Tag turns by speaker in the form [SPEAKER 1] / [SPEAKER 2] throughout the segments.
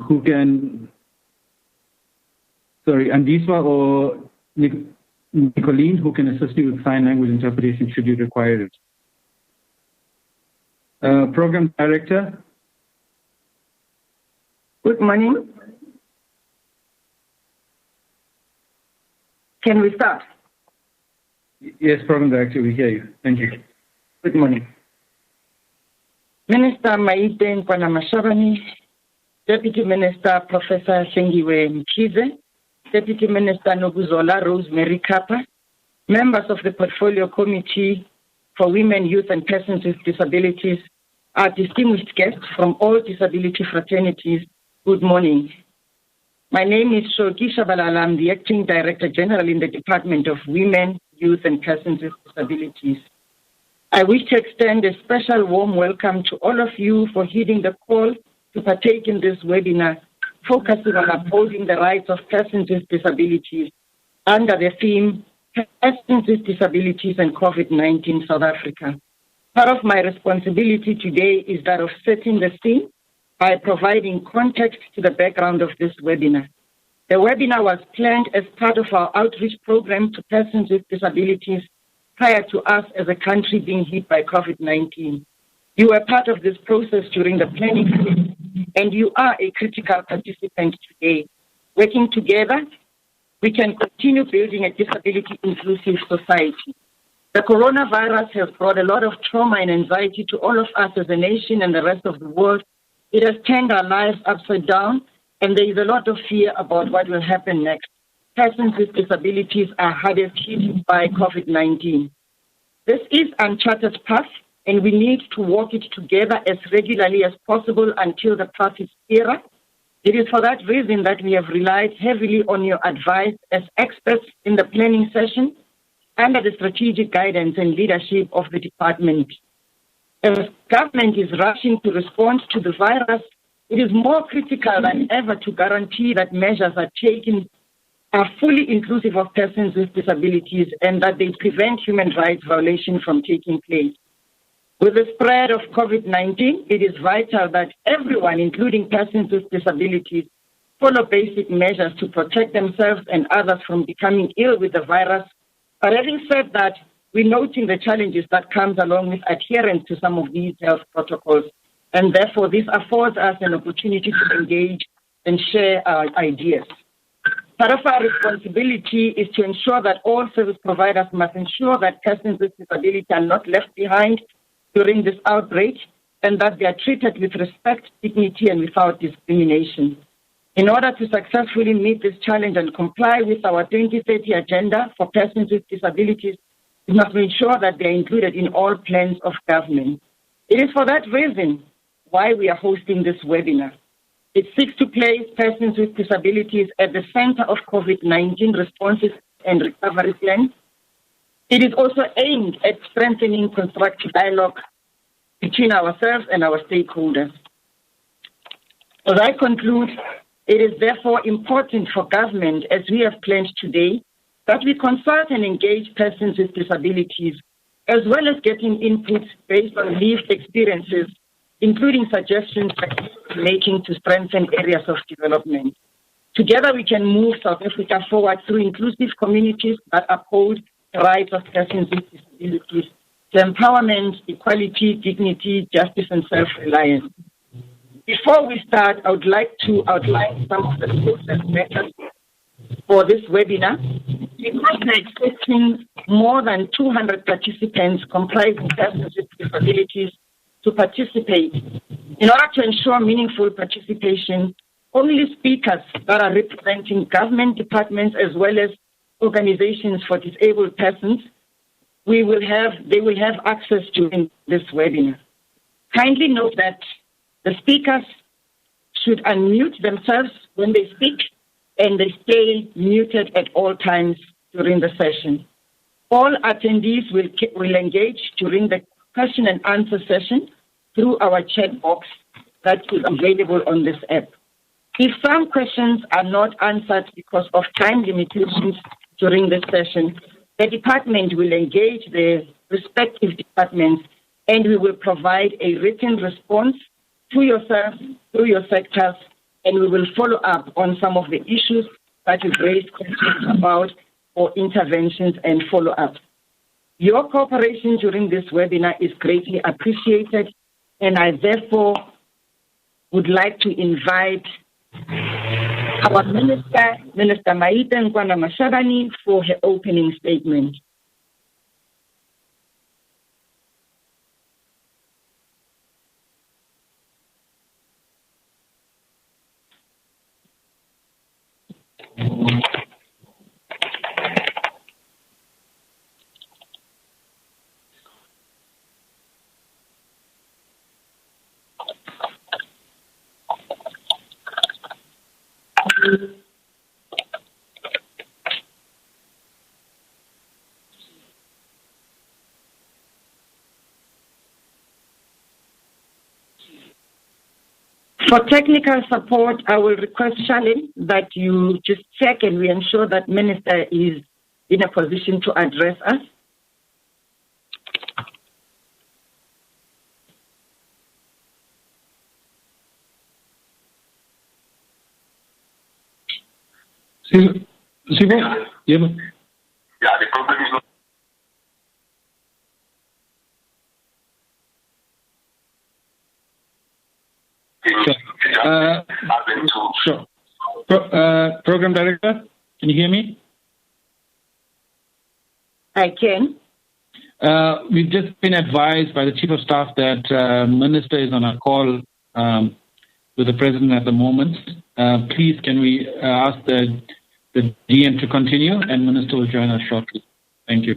[SPEAKER 1] who can, Andiswa or Nicolene, who can assist you with sign language interpretation should you require it. Program Director.
[SPEAKER 2] Good morning. Can we start?
[SPEAKER 1] Yes, Program Director, we hear you. Thank you.
[SPEAKER 2] Good morning. Minister Maite Nkoana-Mashabane, Deputy Minister Professor Sengiwe Mkhize, Deputy Minister Nobuzola Rosemary Kappa, members of the Portfolio Committee for Women, Youth and Persons with Disabilities, our distinguished guests from all disability fraternities, good morning. My name is Shoki Shabalala. I'm the Acting Director General in the Department of Women, Youth and Persons with Disabilities. I wish to extend a special warm welcome to all of you for heeding the call to partake in this webinar focusing on upholding the rights of persons with disabilities under the theme Persons with Disabilities and COVID-19 South Africa. Part of my responsibility today is that of setting the scene by providing context to the background of this webinar. The webinar was planned as part of our outreach program to persons with disabilities prior to us as a country being hit by COVID-19. You were part of this process during the planning phase, and you are a critical participant today. Working together, we can continue building a disability-inclusive society. The coronavirus has brought a lot of trauma and anxiety to all of us as a nation and the rest of the world. It has turned our lives upside down, and there is a lot of fear about what will happen next. Persons with disabilities are hardest hit by COVID-19. This is uncharted path, and we need to walk it together as regularly as possible until the path is clearer. It is for that reason that we have relied heavily on your advice as experts in the planning session under the strategic guidance and leadership of the department. As government is rushing to respond to the virus, it is more critical than ever to guarantee that measures are taken are fully inclusive of persons with disabilities and that they prevent human rights violations from taking place. With the spread of COVID-19, it is vital that everyone, including persons with disabilities, follow basic measures to protect themselves and others from becoming ill with the virus. But having said that, we're noting the challenges that comes along with adherence to some of these health protocols, and therefore this affords us an opportunity to engage and share our ideas. Part of our responsibility is to ensure that all service providers must ensure that persons with disability are not left behind during this outbreak and that they are treated with respect, dignity, and without discrimination. In order to successfully meet this challenge and comply with our 2030 agenda for persons with disabilities, we must ensure that they are included in all plans of government. It is for that reason why we are hosting this webinar. It seeks to place persons with disabilities at the center of COVID-19 responses and recovery plans. It is also aimed at strengthening constructive dialogue between ourselves and our stakeholders. As I conclude, it is therefore important for government, as we have planned today, that we consult and engage persons with disabilities, as well as getting input based on lived experiences, including suggestions that we're making to strengthen areas of development. Together, we can move South Africa forward through inclusive communities that uphold the rights of persons with disabilities, to empowerment, equality, dignity, justice, and self-reliance. Before we start, I would like to outline some of the process methods for this webinar. Because we're expecting more than 200 participants comprising persons with disabilities to participate. In order to ensure meaningful participation, only speakers that are representing government departments as well as organizations for disabled persons, they will have access during this webinar. Kindly note that the speakers should unmute themselves when they speak and they stay muted at all times during the session. All attendees will engage during the question and answer session through our chat box that is available on this app. If some questions are not answered because of time limitations during this session, the department will engage the respective departments and we will provide a written response to yourself, through your sectors, and we will follow up on some of the issues that you've raised questions about or interventions and follow-up. Your cooperation during this webinar is greatly appreciated, and I therefore would like to invite our Minister, Minister Maite Nkoana-Mashabane, for her opening statement. For technical support, I will request Charlene that you just check and we ensure that Minister is in a position to address us.
[SPEAKER 1] Yeah,
[SPEAKER 3] the problem is not.
[SPEAKER 1] Sure. Program Director, can you hear me?
[SPEAKER 2] I can.
[SPEAKER 1] We've just been advised by the Chief of Staff that Minister is on a call with the President at the moment. Please, can we ask the GM to continue, and Minister will join us shortly. Thank you.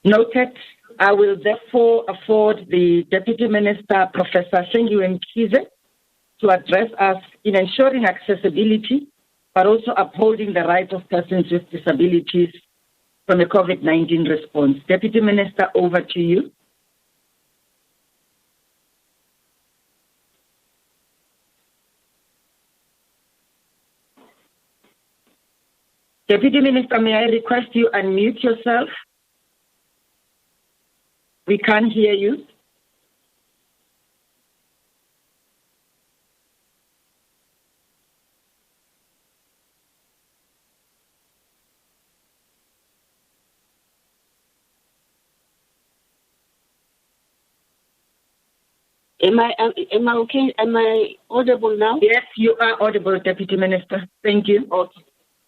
[SPEAKER 2] Noted. I will therefore afford the Deputy Minister, Professor Sengiwe Mkhize, to address us in ensuring accessibility, but also upholding the rights of persons with disabilities from the COVID-19 response. Deputy Minister, over to you. Deputy Minister, may I request you unmute yourself? We can't hear you.
[SPEAKER 4] Am I okay? Am I audible now?
[SPEAKER 2] Yes, you are audible, Deputy Minister. Thank you.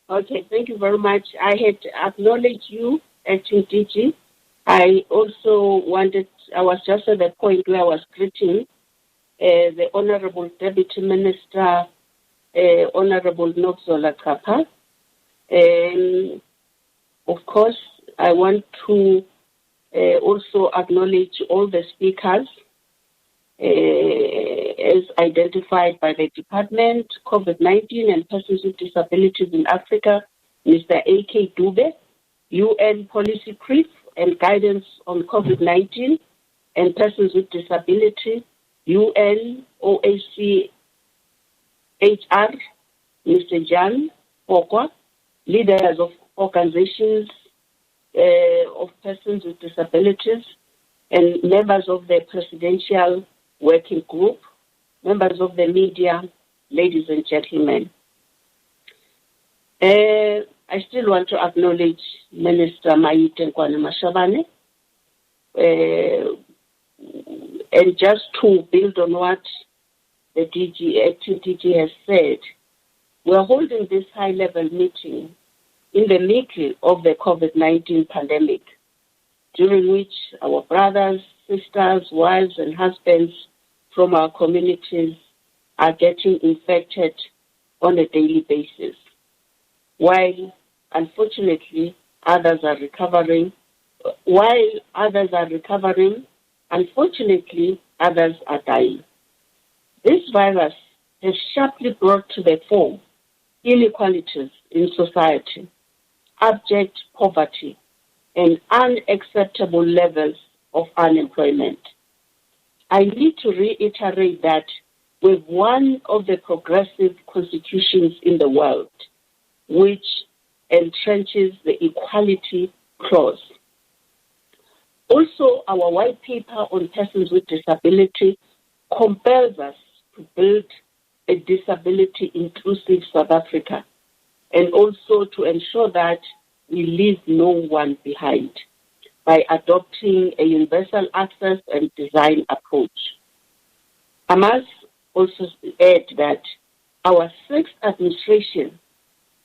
[SPEAKER 4] Okay, thank you very much. I had acknowledged you, Acting DG. I also I was just at the point where I was greeting the Honorable Deputy Minister, Honorable Nokzola Kapa. Of course, I want to also acknowledge all the speakers as identified by the Department, COVID-19 and Persons with Disabilities in Africa, Mr. A.K. Dube, UN Policy Brief and Guidance on COVID-19 and Persons with Disability, UN OACHR, Mr. Jan Okwa, leaders of organizations of persons with disabilities, and members of the Presidential Working Group, members of the media, ladies and gentlemen. I still want to acknowledge Minister Maite Nkoana-Mashabane, and just to build on what the acting DG has said, we're holding this high-level meeting in the middle of the COVID-19 pandemic, during which our brothers, sisters, wives, and husbands from our communities are getting infected on a daily basis, while unfortunately others are recovering. Unfortunately others are dying. This virus has sharply brought to the fore inequalities in society, abject poverty, and unacceptable levels of unemployment. I need to reiterate that with one of the progressive constitutions in the world, which entrenches the equality clause. Also, our white paper on persons with disability compels us to build a disability-inclusive South Africa, and also to ensure that we leave no one behind by adopting a universal access and design approach. I must also add that our sixth administration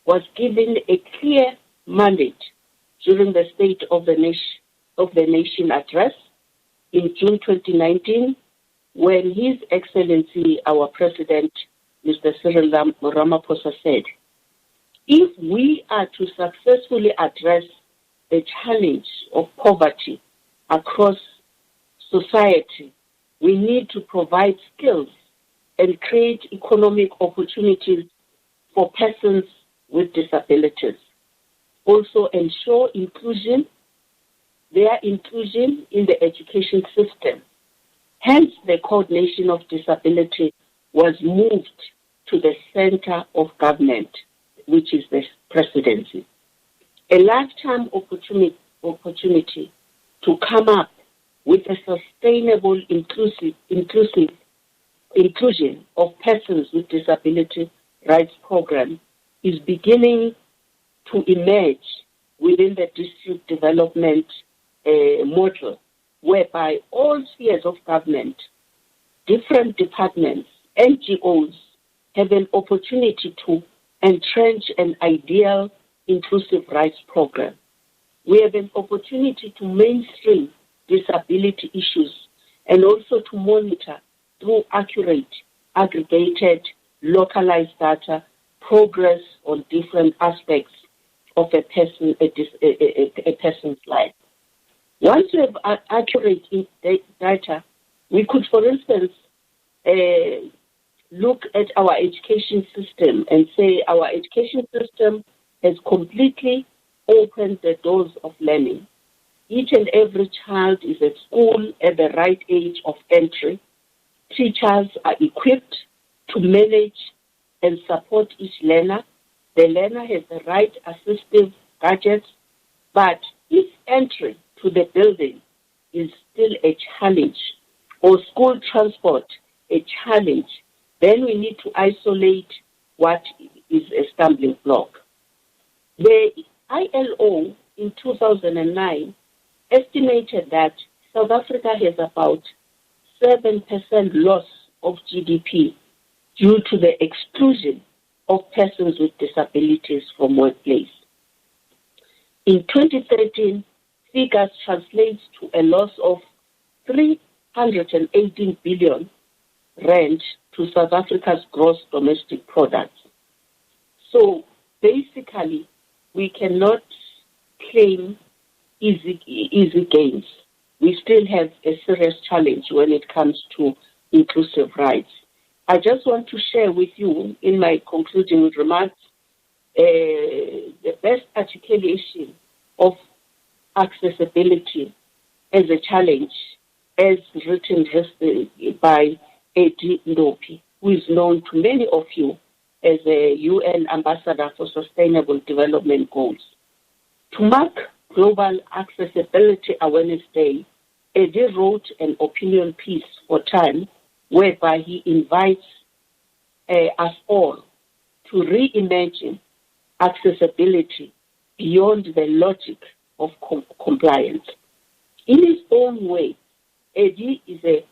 [SPEAKER 4] was given a clear mandate during the State of the Nation address in June 2019, when His Excellency, our President, Mr. Cyril Ramaphosa said, if we are to successfully address the challenge of poverty across society, we need to provide skills and create economic opportunities for persons with disabilities. Also ensure their inclusion in the education system. Hence, the coordination of disability was moved to the center of government, which is the presidency. A lifetime opportunity to come up with a sustainable inclusion of persons with disability rights program is beginning to emerge within the district development model, whereby all spheres of government, different departments, NGOs have an opportunity to entrench an ideal inclusive rights program. We have an opportunity to mainstream disability issues and also to monitor through accurate, aggregated, localized data progress on different aspects of a person's life. Once we have accurate data, we could, for instance, look at our education system and say our education system has completely opened the doors of learning. Each and every child is at school at the right age of entry. Teachers are equipped to manage and support each learner. The learner has the right assistive gadgets, but if entry to the building is still a challenge, or school transport a challenge, then we need to isolate what is a stumbling block. The ILO in 2009 estimated that South Africa has about 7% loss of GDP due to the exclusion of persons with disabilities from workplace. In 2013, figures translate to a loss of 318 billion rand to South Africa's gross domestic product. So basically, we cannot claim easy gains. We still have a serious challenge when it comes to inclusive rights. I just want to share with you in my concluding remarks the best articulation of accessibility as a challenge, as written by A.D. Ndopi, who is known to many of you as a UN Ambassador for Sustainable Development Goals. To mark Global Accessibility Awareness Day, A.D. wrote an opinion piece for Time whereby he invites us all to reimagine accessibility beyond the logic of compliance. In his own way, A.D. is a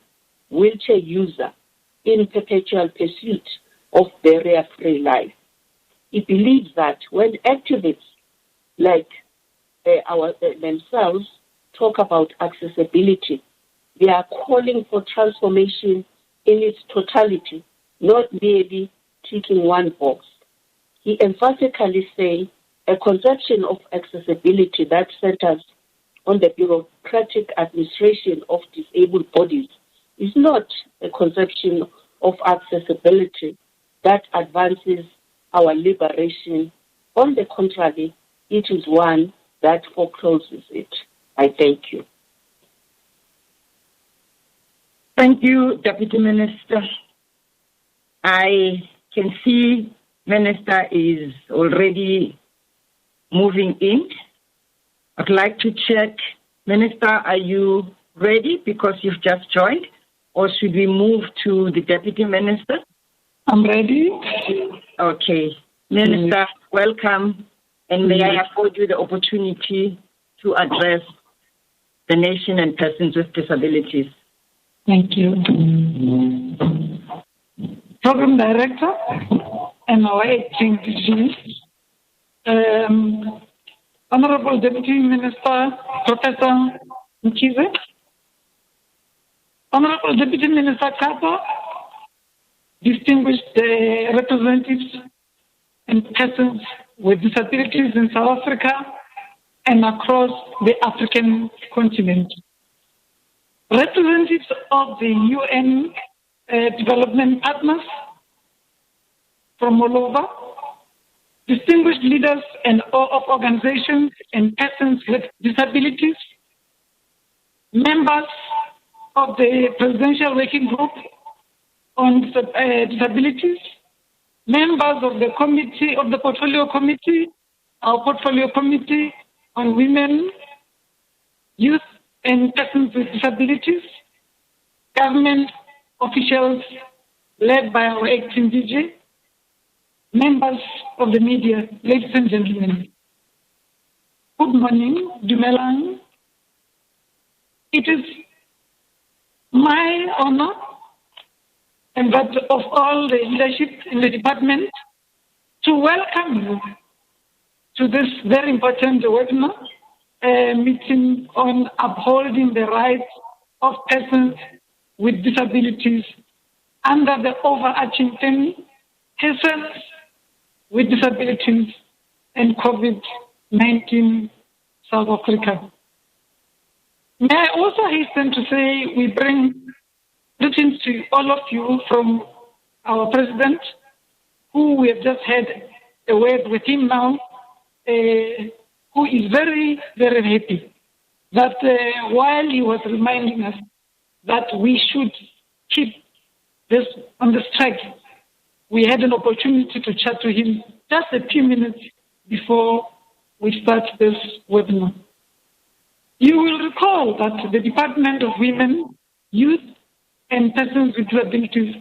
[SPEAKER 4] wheelchair user in perpetual pursuit of barrier-free life. He believes that when activists like themselves talk about accessibility, they are calling for transformation in its totality, not merely ticking one box. He emphatically says a conception of accessibility that centers on the bureaucratic administration of disabled bodies is not a conception of accessibility that advances our liberation. On the contrary, it is one that forecloses it. I thank you.
[SPEAKER 2] Thank you, Deputy Minister. I can see Minister is already moving in. I'd like to check, Minister, are you ready? Because you've just joined. or should we move to the Deputy Minister?
[SPEAKER 5] I'm ready.
[SPEAKER 2] Okay. Minister, welcome, and may I afford you the opportunity to address the nation and persons with disabilities.
[SPEAKER 5] Thank you. Program Director and our acting DG, Honorable Deputy Minister, Professor Mkhize, Honorable Deputy Minister Kato, distinguished representatives and persons with disabilities in South Africa and across the African continent. Representatives of the UN development partners from all over, distinguished leaders and of organizations and persons with disabilities, members of the Presidential Working Group on Disabilities, members of the committee, of the Portfolio Committee, our Portfolio Committee on Women, Youth and Persons with Disabilities, government officials led by our acting DG, members of the media, ladies and gentlemen. Good morning, Dumelang. It is my honor and that of all the leadership in the department to welcome you to this very important webinar meeting on upholding the rights of persons with disabilities under the overarching theme, persons with disabilities and COVID-19 South Africa. May I also hasten to say we bring greetings to all of you from our president, who we have just had a word with him now, who is very, very happy that while he was reminding us that we should keep this on this track, we had an opportunity to chat to him just a few minutes before we start this webinar. You will recall that the Department of Women, Youth and Persons with Disabilities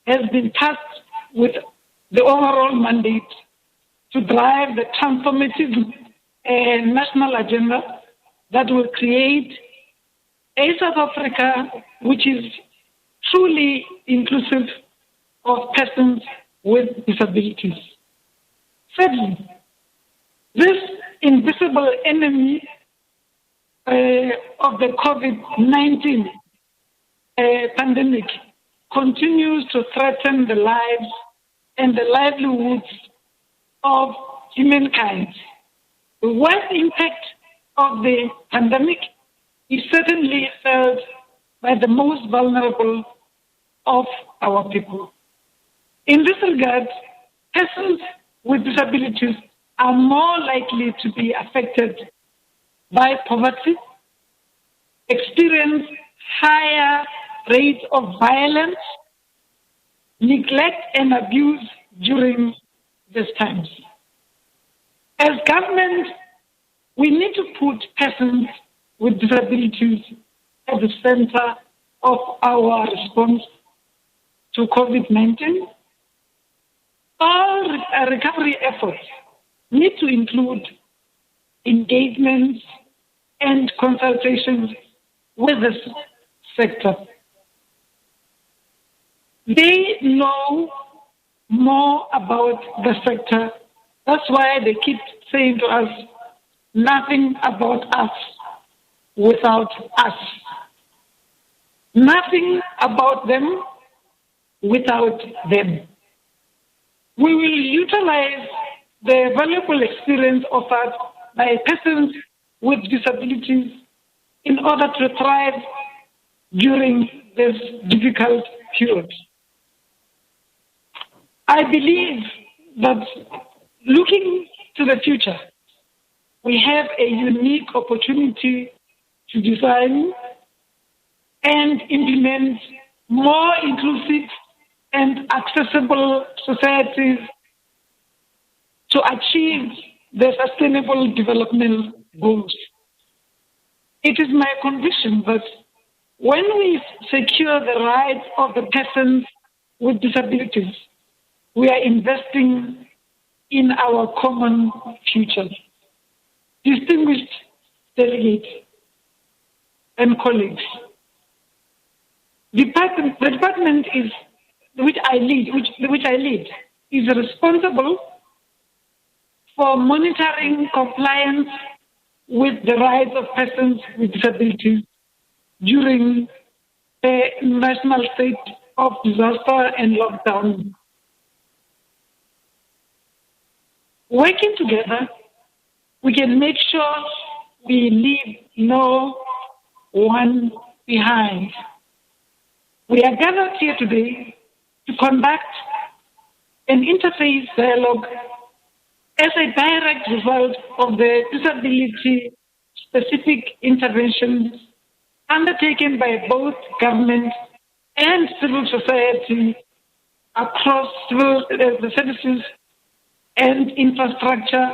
[SPEAKER 5] has been tasked with the overall mandate to drive the transformative national agenda that will create a South Africa which is truly inclusive of persons with disabilities. Thirdly, this invisible enemy of the COVID-19 pandemic continues to threaten the lives and the livelihoods of humankind. The worst impact of the pandemic is certainly felt by the most vulnerable of our people. In this regard, persons with disabilities are more likely to be affected by poverty, experience higher rates of violence, neglect and abuse during these times. As government, we need to put persons with disabilities at the center of our response to COVID-19. All recovery efforts need to include engagements and consultations with the sector. They know more about the sector. That's why they keep saying to us, nothing about us without us. Nothing about them without them. We will utilize the valuable experience offered by persons with disabilities in order to thrive during this difficult period. I believe that looking to the future, we have a unique opportunity to design and implement more inclusive and accessible societies to achieve the sustainable development goals. It is my conviction that when we secure the rights of the persons with disabilities, we are investing in our common future. Distinguished delegates and colleagues, the department which I lead is responsible for monitoring compliance with the rights of persons with disabilities during a national state of disaster and lockdown. Working together, we can make sure we leave no one behind. We are gathered here today to conduct an interfaith dialogue as a direct result of the disability-specific interventions undertaken by both government and civil society across the services and infrastructure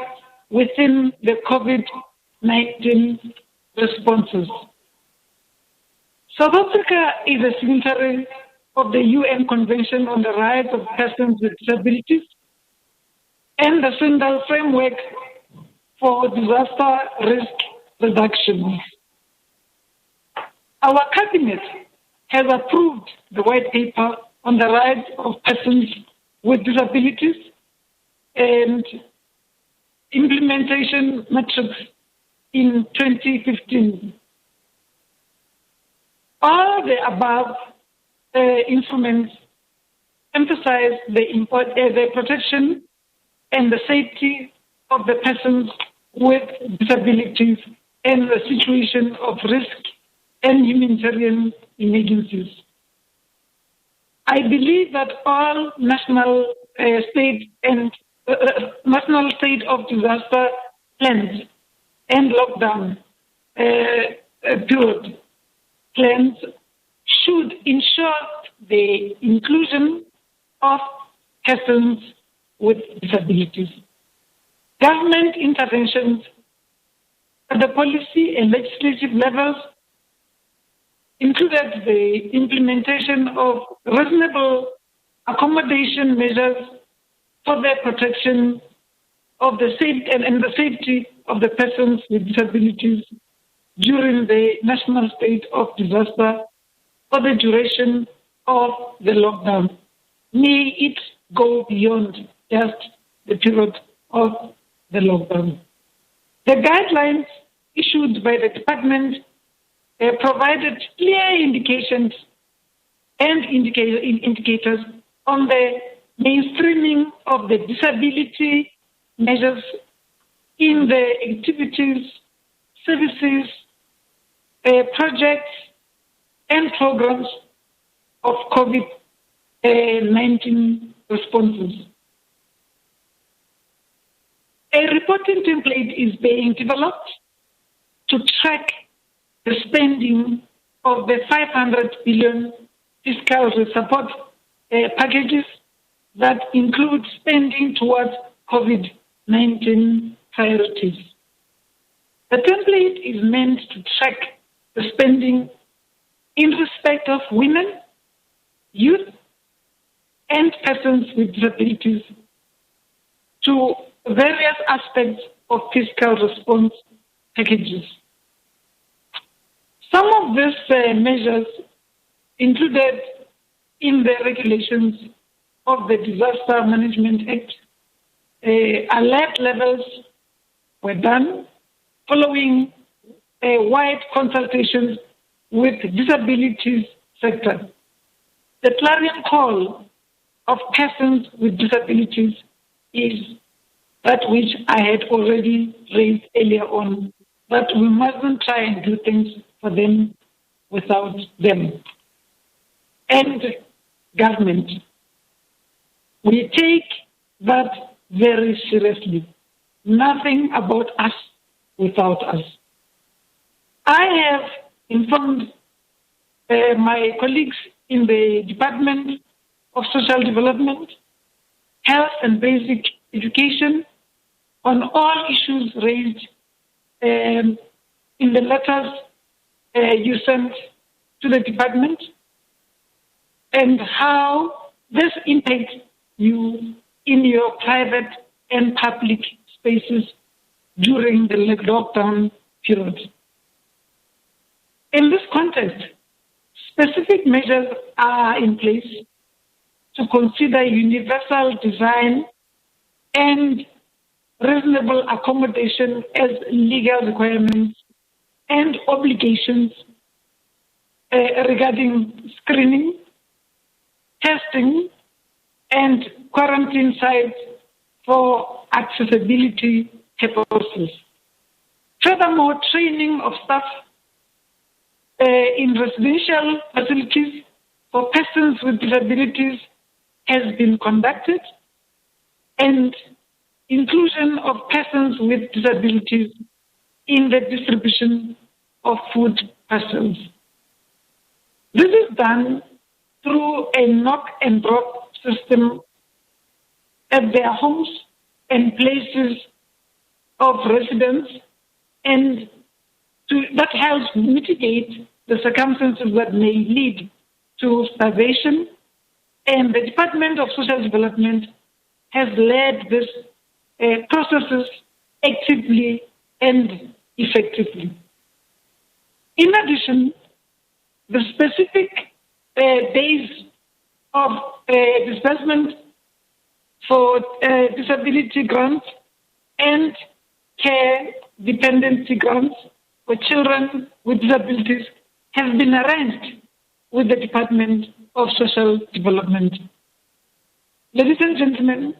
[SPEAKER 5] within the COVID-19 responses. South Africa is a signatory of the UN Convention on the Rights of Persons with Disabilities and the Sindel Framework for Disaster Risk Reduction. Our cabinet has approved the white paper on the rights of persons with disabilities and implementation metrics in 2015. All the above instruments emphasize the protection and the safety of the persons with disabilities and the situation of risk and humanitarian emergencies. I believe that all national state of disaster plans and lockdown period plans should ensure the inclusion of persons with disabilities. Government interventions at the policy and legislative levels included the implementation of reasonable accommodation measures for the protection of the safety and the safety of the persons with disabilities during the national state of disaster for the duration of the lockdown. May it go beyond just the period of the lockdown. The guidelines issued by the department provided clear indications and indicators on the mainstreaming of the disability measures in the activities, services, projects, and programs of COVID-19 responses. A reporting template is being developed to track the spending of the 500 billion fiscal support packages that include spending towards COVID-19 priorities. The template is meant to track the spending in respect of women, youth, and persons with disabilities to various aspects of fiscal response packages. Some of these measures included in the regulations of the Disaster Management Act. Alert levels were done following a wide consultation with disabilities sector. The clarion call of persons with disabilities is that which I had already raised earlier on, that we mustn't try and do things for them without them. And government, we take that very seriously. Nothing about us without us. I have informed my colleagues in the Department of Social Development, Health and Basic Education on all issues raised in the letters you sent to the department and how this impacts you in your private and public spaces during the lockdown period. In this context, specific measures are in place to consider universal design and reasonable accommodation as legal requirements and obligations regarding screening, testing, and quarantine sites for accessibility purposes. Furthermore, training of staff in residential facilities for persons with disabilities has been conducted, and inclusion of persons with disabilities in the distribution of food parcels. This is done through a knock and drop system at their homes and places of residence, and that helps mitigate the circumstances that may lead to starvation. And the Department of Social Development has led these processes actively and effectively. In addition, the specific days of disbursement for disability grants and care dependency grants for children with disabilities have been arranged with the Department of Social Development. Ladies and gentlemen,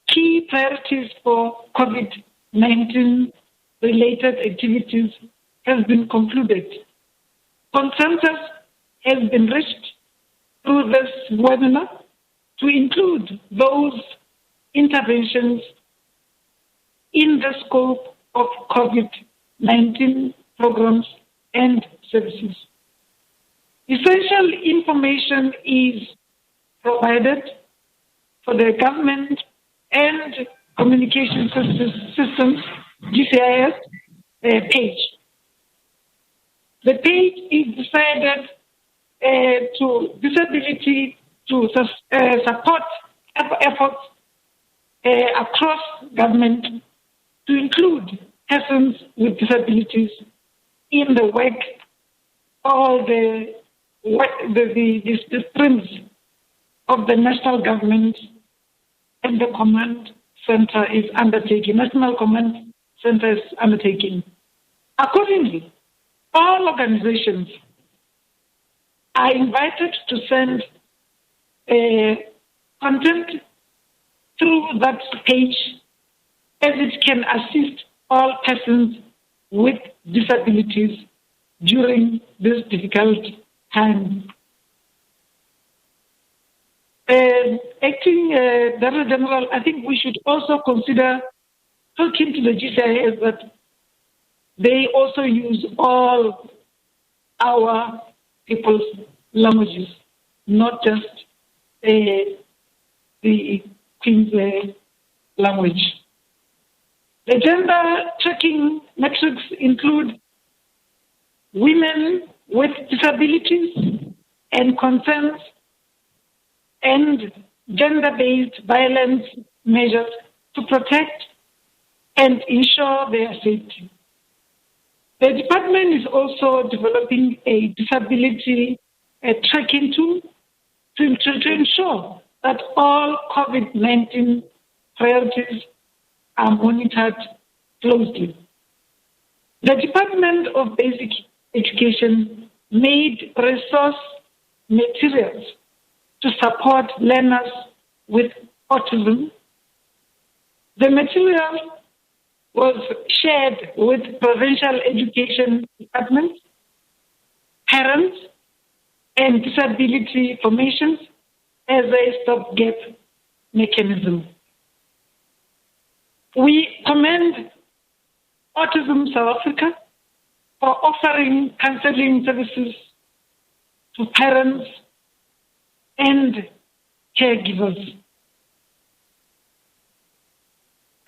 [SPEAKER 5] key priorities for COVID-19 related activities have been concluded. Consensus has been reached through this webinar to include those interventions in the scope of COVID-19 programs and services. Essential information is provided for the government and communication systems GCIS page. The page is decided to disability to support efforts across government to include persons with disabilities in the work, all the streams of the national government and the command center is undertaking. National Command Center is undertaking. Accordingly, all organizations are invited to send content through that page as it can assist all persons with disabilities during this difficult time. Acting Director General, I think we should also consider talking to the GCIS that they also use all our people's languages, not just the Queen's language. The gender tracking metrics include women with disabilities and concerns and gender-based violence measures to protect and ensure their safety. The department is also developing a disability tracking tool to ensure that all COVID-19 priorities are monitored closely. The Department of Basic Education made resource materials to support learners with autism. The material was shared with provincial education departments, parents, and disability formations as a stopgap mechanism. We commend Autism South Africa for offering counseling services to parents and caregivers.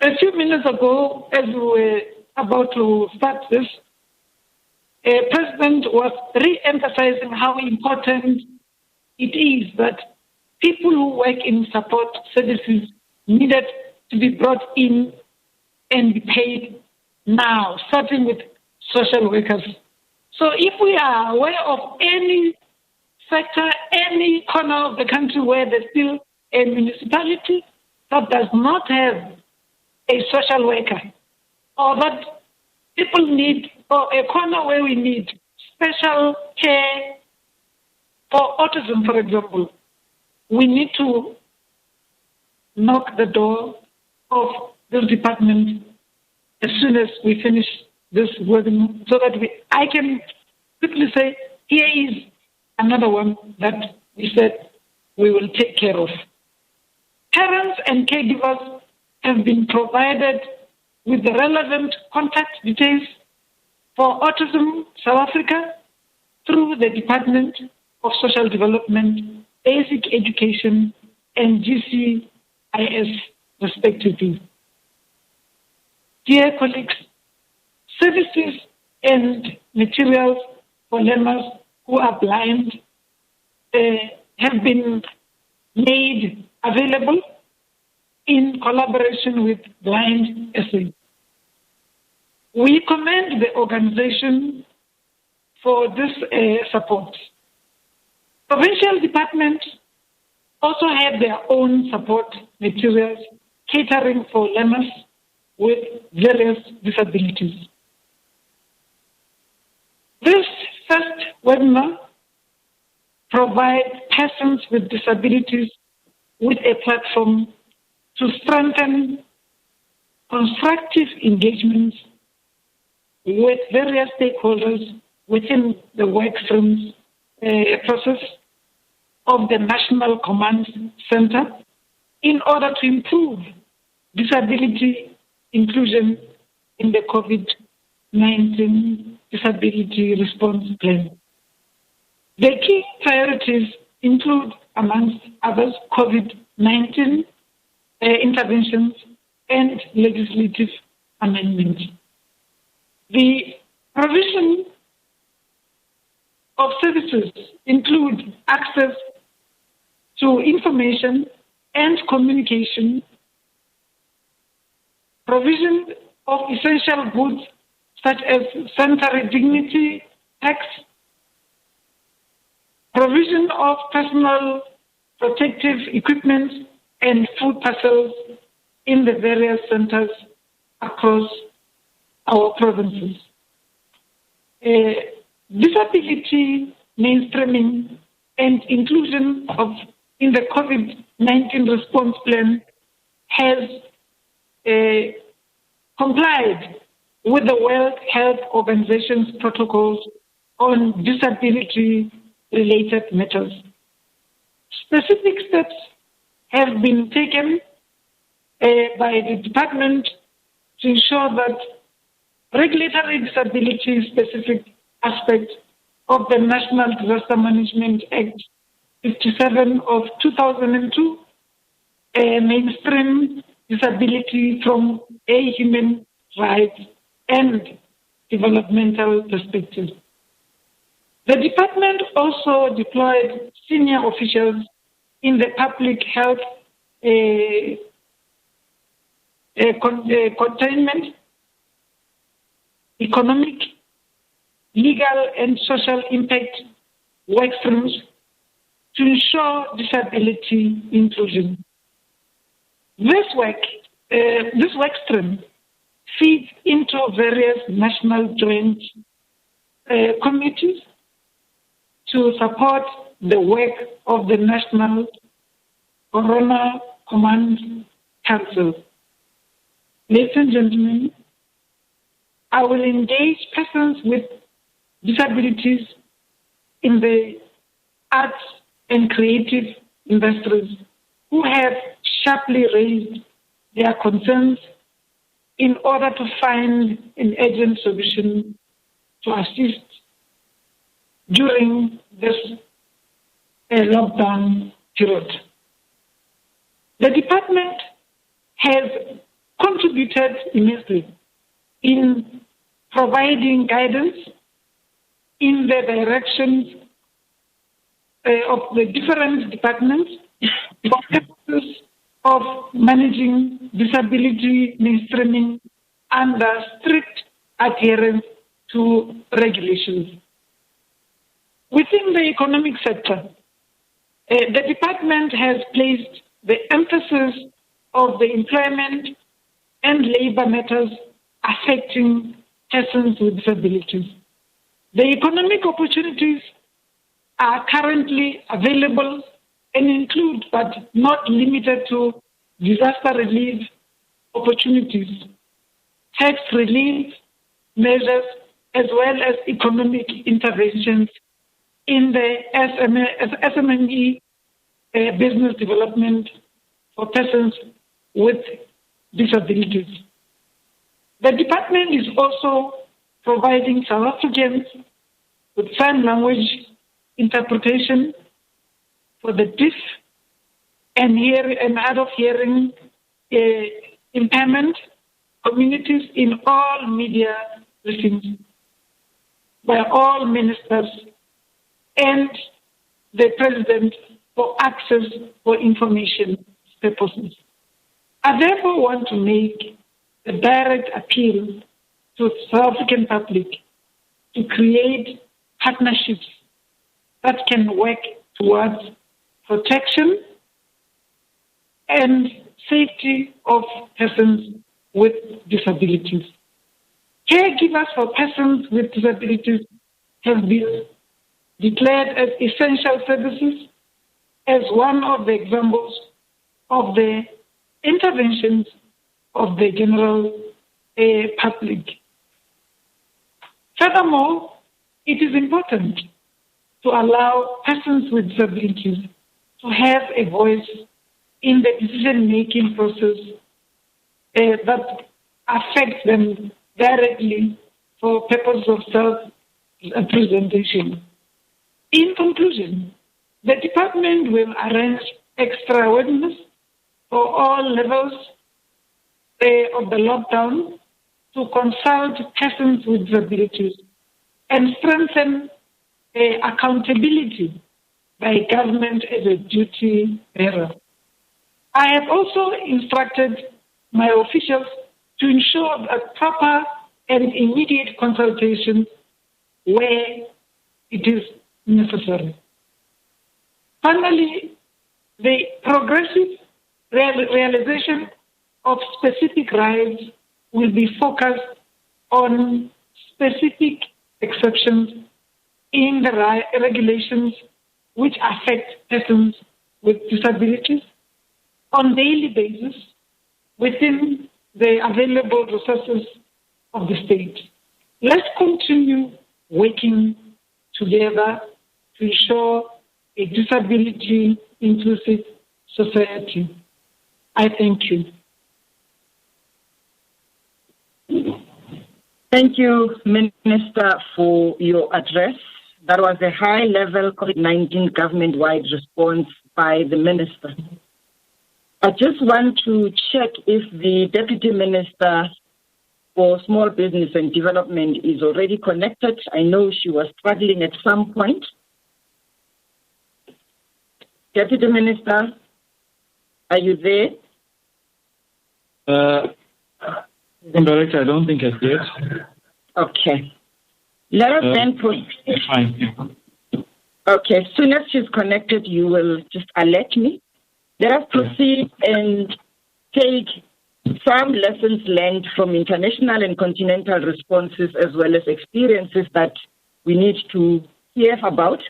[SPEAKER 5] A few minutes ago, as we were about to start this, President was re-emphasizing how important it is that people who work in support services needed to be brought in and be paid now, starting with social workers. So if we are aware of any sector, any corner of the country where there's still a municipality that does not have a social worker, or that people need, or a corner where we need special care for autism, for example, we need to knock the door of this department as soon as we finish this webinar, so that I can quickly say, here is another one that we said we will take care of. Parents and caregivers have been provided with the relevant contact details for Autism South Africa through the Department of Social Development, Basic Education, and GCIS, respectively. Dear colleagues, services and materials for learners who are blind have been made available in collaboration with Blind SA. We commend the organization for this support. Provincial departments also have their own support materials catering for learners with various disabilities. This first webinar provides persons with disabilities with a platform to strengthen constructive engagements with various stakeholders within the work streams process of the National Command Center in order to improve disability inclusion in the COVID-19 disability response plan. The key priorities include, amongst others, COVID-19 interventions and legislative amendments. The provision of services include access to information and communication, provision of essential goods such as sanitary dignity tax, provision of personal protective equipment and food parcels in the various centers across our provinces. Disability mainstreaming and inclusion in the COVID-19 response plan has complied with the World Health Organization's protocols on disability-related matters. Specific steps have been taken by the department to ensure that regulatory disability-specific aspects of the National Disaster Management Act 57 of 2002 mainstream disability from a human rights and developmental perspective. The department also deployed senior officials in the public health containment, economic, legal, and social impact work streams to ensure disability inclusion. This work stream feeds into various national joint committees to support the work of the National Corona Command Council. Ladies and gentlemen, I will engage persons with disabilities in the arts and creative industries who have sharply raised their concerns in order to find an urgent solution to assist during this lockdown period. The department has contributed immensely in providing guidance in the directions of the different departments for purposes of managing disability mainstreaming under strict adherence to regulations. Within the economic sector, the department has placed the emphasis of the employment and labor matters affecting persons with disabilities. The economic opportunities are currently available and include, but not limited to, disaster relief opportunities, tax relief measures, as well as economic interventions in the SME business development for persons with disabilities. The department is also providing South Africans with sign language interpretation for the deaf and hard of hearing impairment communities in all media briefings by all ministers and the President for access for information purposes. I therefore want to make a direct appeal to the South African public to create partnerships that can work towards protection and safety of persons with disabilities. Caregivers for persons with disabilities have been declared as essential services as one of the examples of the interventions of the general public. Furthermore, it is important to allow persons with disabilities to have a voice in the decision-making process that affects them directly for purposes of self-representation. In conclusion, the department will arrange extra awareness for all levels of the lockdown to consult persons with disabilities and strengthen accountability by government as a duty bearer. I have also instructed my officials to ensure that proper and immediate consultation where it is necessary. Finally, the progressive realization of specific rights will be focused on specific exceptions in the regulations which affect persons with disabilities on a daily basis within the available resources of the state. Let's continue working together to ensure a disability-inclusive society. I thank you.
[SPEAKER 2] Thank you, Minister, for your address. That was a high-level COVID-19 government-wide response by the Minister. I just want to check if the Deputy Minister for Small Business and Development is already connected. I know she was struggling at some point. Deputy Minister, are you there?
[SPEAKER 1] Director, I don't think I did.
[SPEAKER 2] Okay. Let us then proceed.
[SPEAKER 1] Fine.
[SPEAKER 2] Okay, as soon as she's connected, you will just alert me. Let us proceed and take some lessons learned from international and continental responses, as well as experiences that we need to hear about.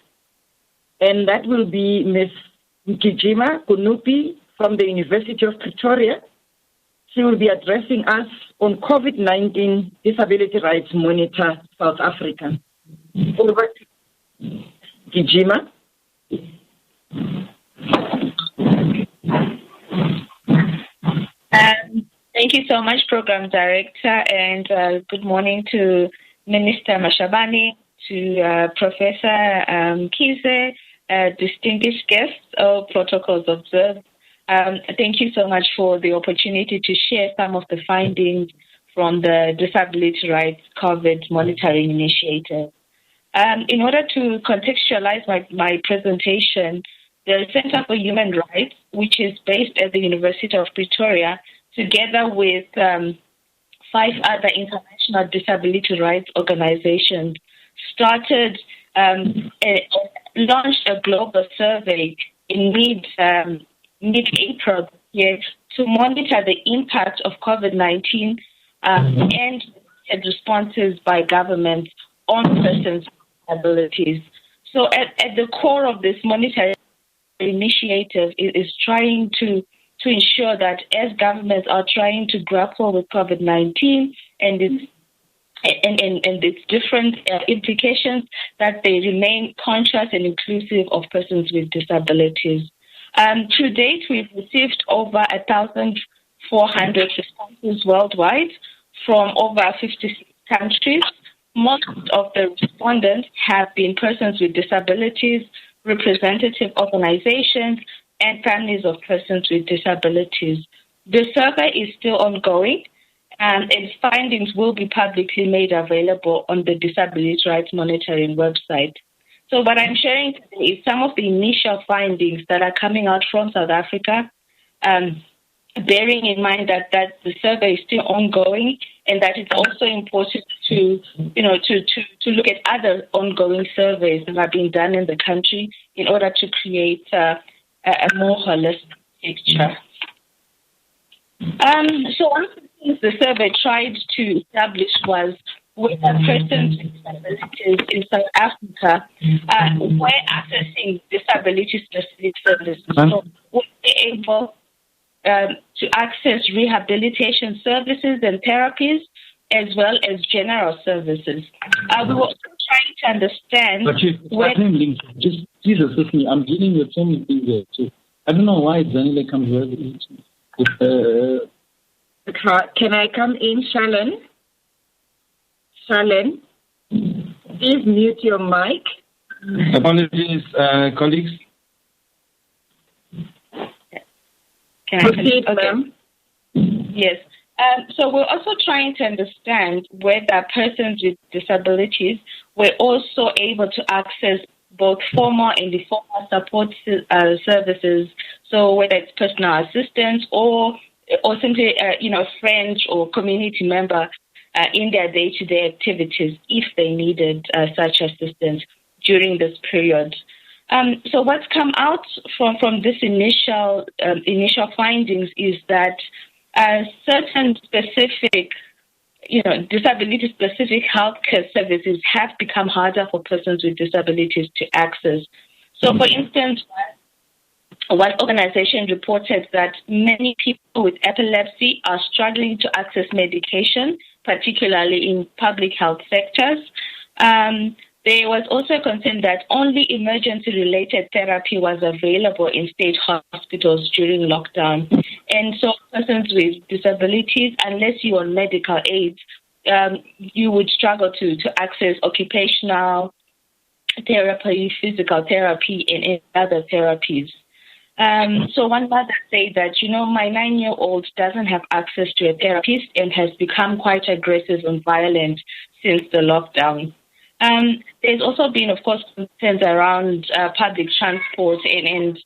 [SPEAKER 2] And that will be Ms. Mkijima Kunupi from the University of Pretoria. She will be addressing us on COVID-19 Disability Rights Monitor South Africa. Over to Mkijima.
[SPEAKER 6] Thank you so much, Program Director, and good morning to Minister Mashabane, to Professor Kize, distinguished guests, all protocols observed. Thank you so much for the opportunity to share some of the findings from the Disability Rights COVID Monitoring Initiative. In order to contextualize my presentation, the Center for Human Rights, which is based at the University of Pretoria, together with 5 other international disability rights organizations, launched a global survey in mid-April here to monitor the impact of COVID-19 and responses by governments on persons with disabilities. So at the core of this monitoring initiative is trying to ensure that as governments are trying to grapple with COVID-19 and its different implications, that they remain conscious and inclusive of persons with disabilities. To date, we've received over 1,400 responses worldwide from over 56 countries. Most of the respondents have been persons with disabilities, representative organizations, and families of persons with disabilities. The survey is still ongoing, and its findings will be publicly made available on the Disabilities Rights Monitoring website. So what I'm sharing today is some of the initial findings that are coming out from South Africa, bearing in mind that the survey is still ongoing, and that it's also important to look at other ongoing surveys that are being done in the country in order to create a more holistic picture. So one of the things the survey tried to establish was whether persons with disabilities in South Africa were accessing disability-specific services. So were they able to access rehabilitation services and therapies, as well as general services. We were also trying to understand...
[SPEAKER 1] But just please assist me. I'm dealing with so many things there too. I don't know why Zanile comes early.
[SPEAKER 2] Can I come in, Shalon? Shalon, please mute your mic.
[SPEAKER 1] Apologies, colleagues.
[SPEAKER 2] Proceed, ma'am.
[SPEAKER 6] Yes. So we're also trying to understand whether persons with disabilities were also able to access both formal and informal support services. So whether it's personal assistance or simply, friends or community member in their day-to-day activities if they needed such assistance during this period. So what's come out from this initial findings is that certain specific, disability-specific healthcare services have become harder for persons with disabilities to access. So, for instance, one organization reported that many people with epilepsy are struggling to access medication, particularly in public health sectors. There was also a concern that only emergency-related therapy was available in state hospitals during lockdown. And so persons with disabilities, unless you're on medical aid, you would struggle to access occupational therapy, physical therapy, and other therapies. So one mother said that, my 9-year-old doesn't have access to a therapist and has become quite aggressive and violent since the lockdown. There's also been, of course, concerns around public transport and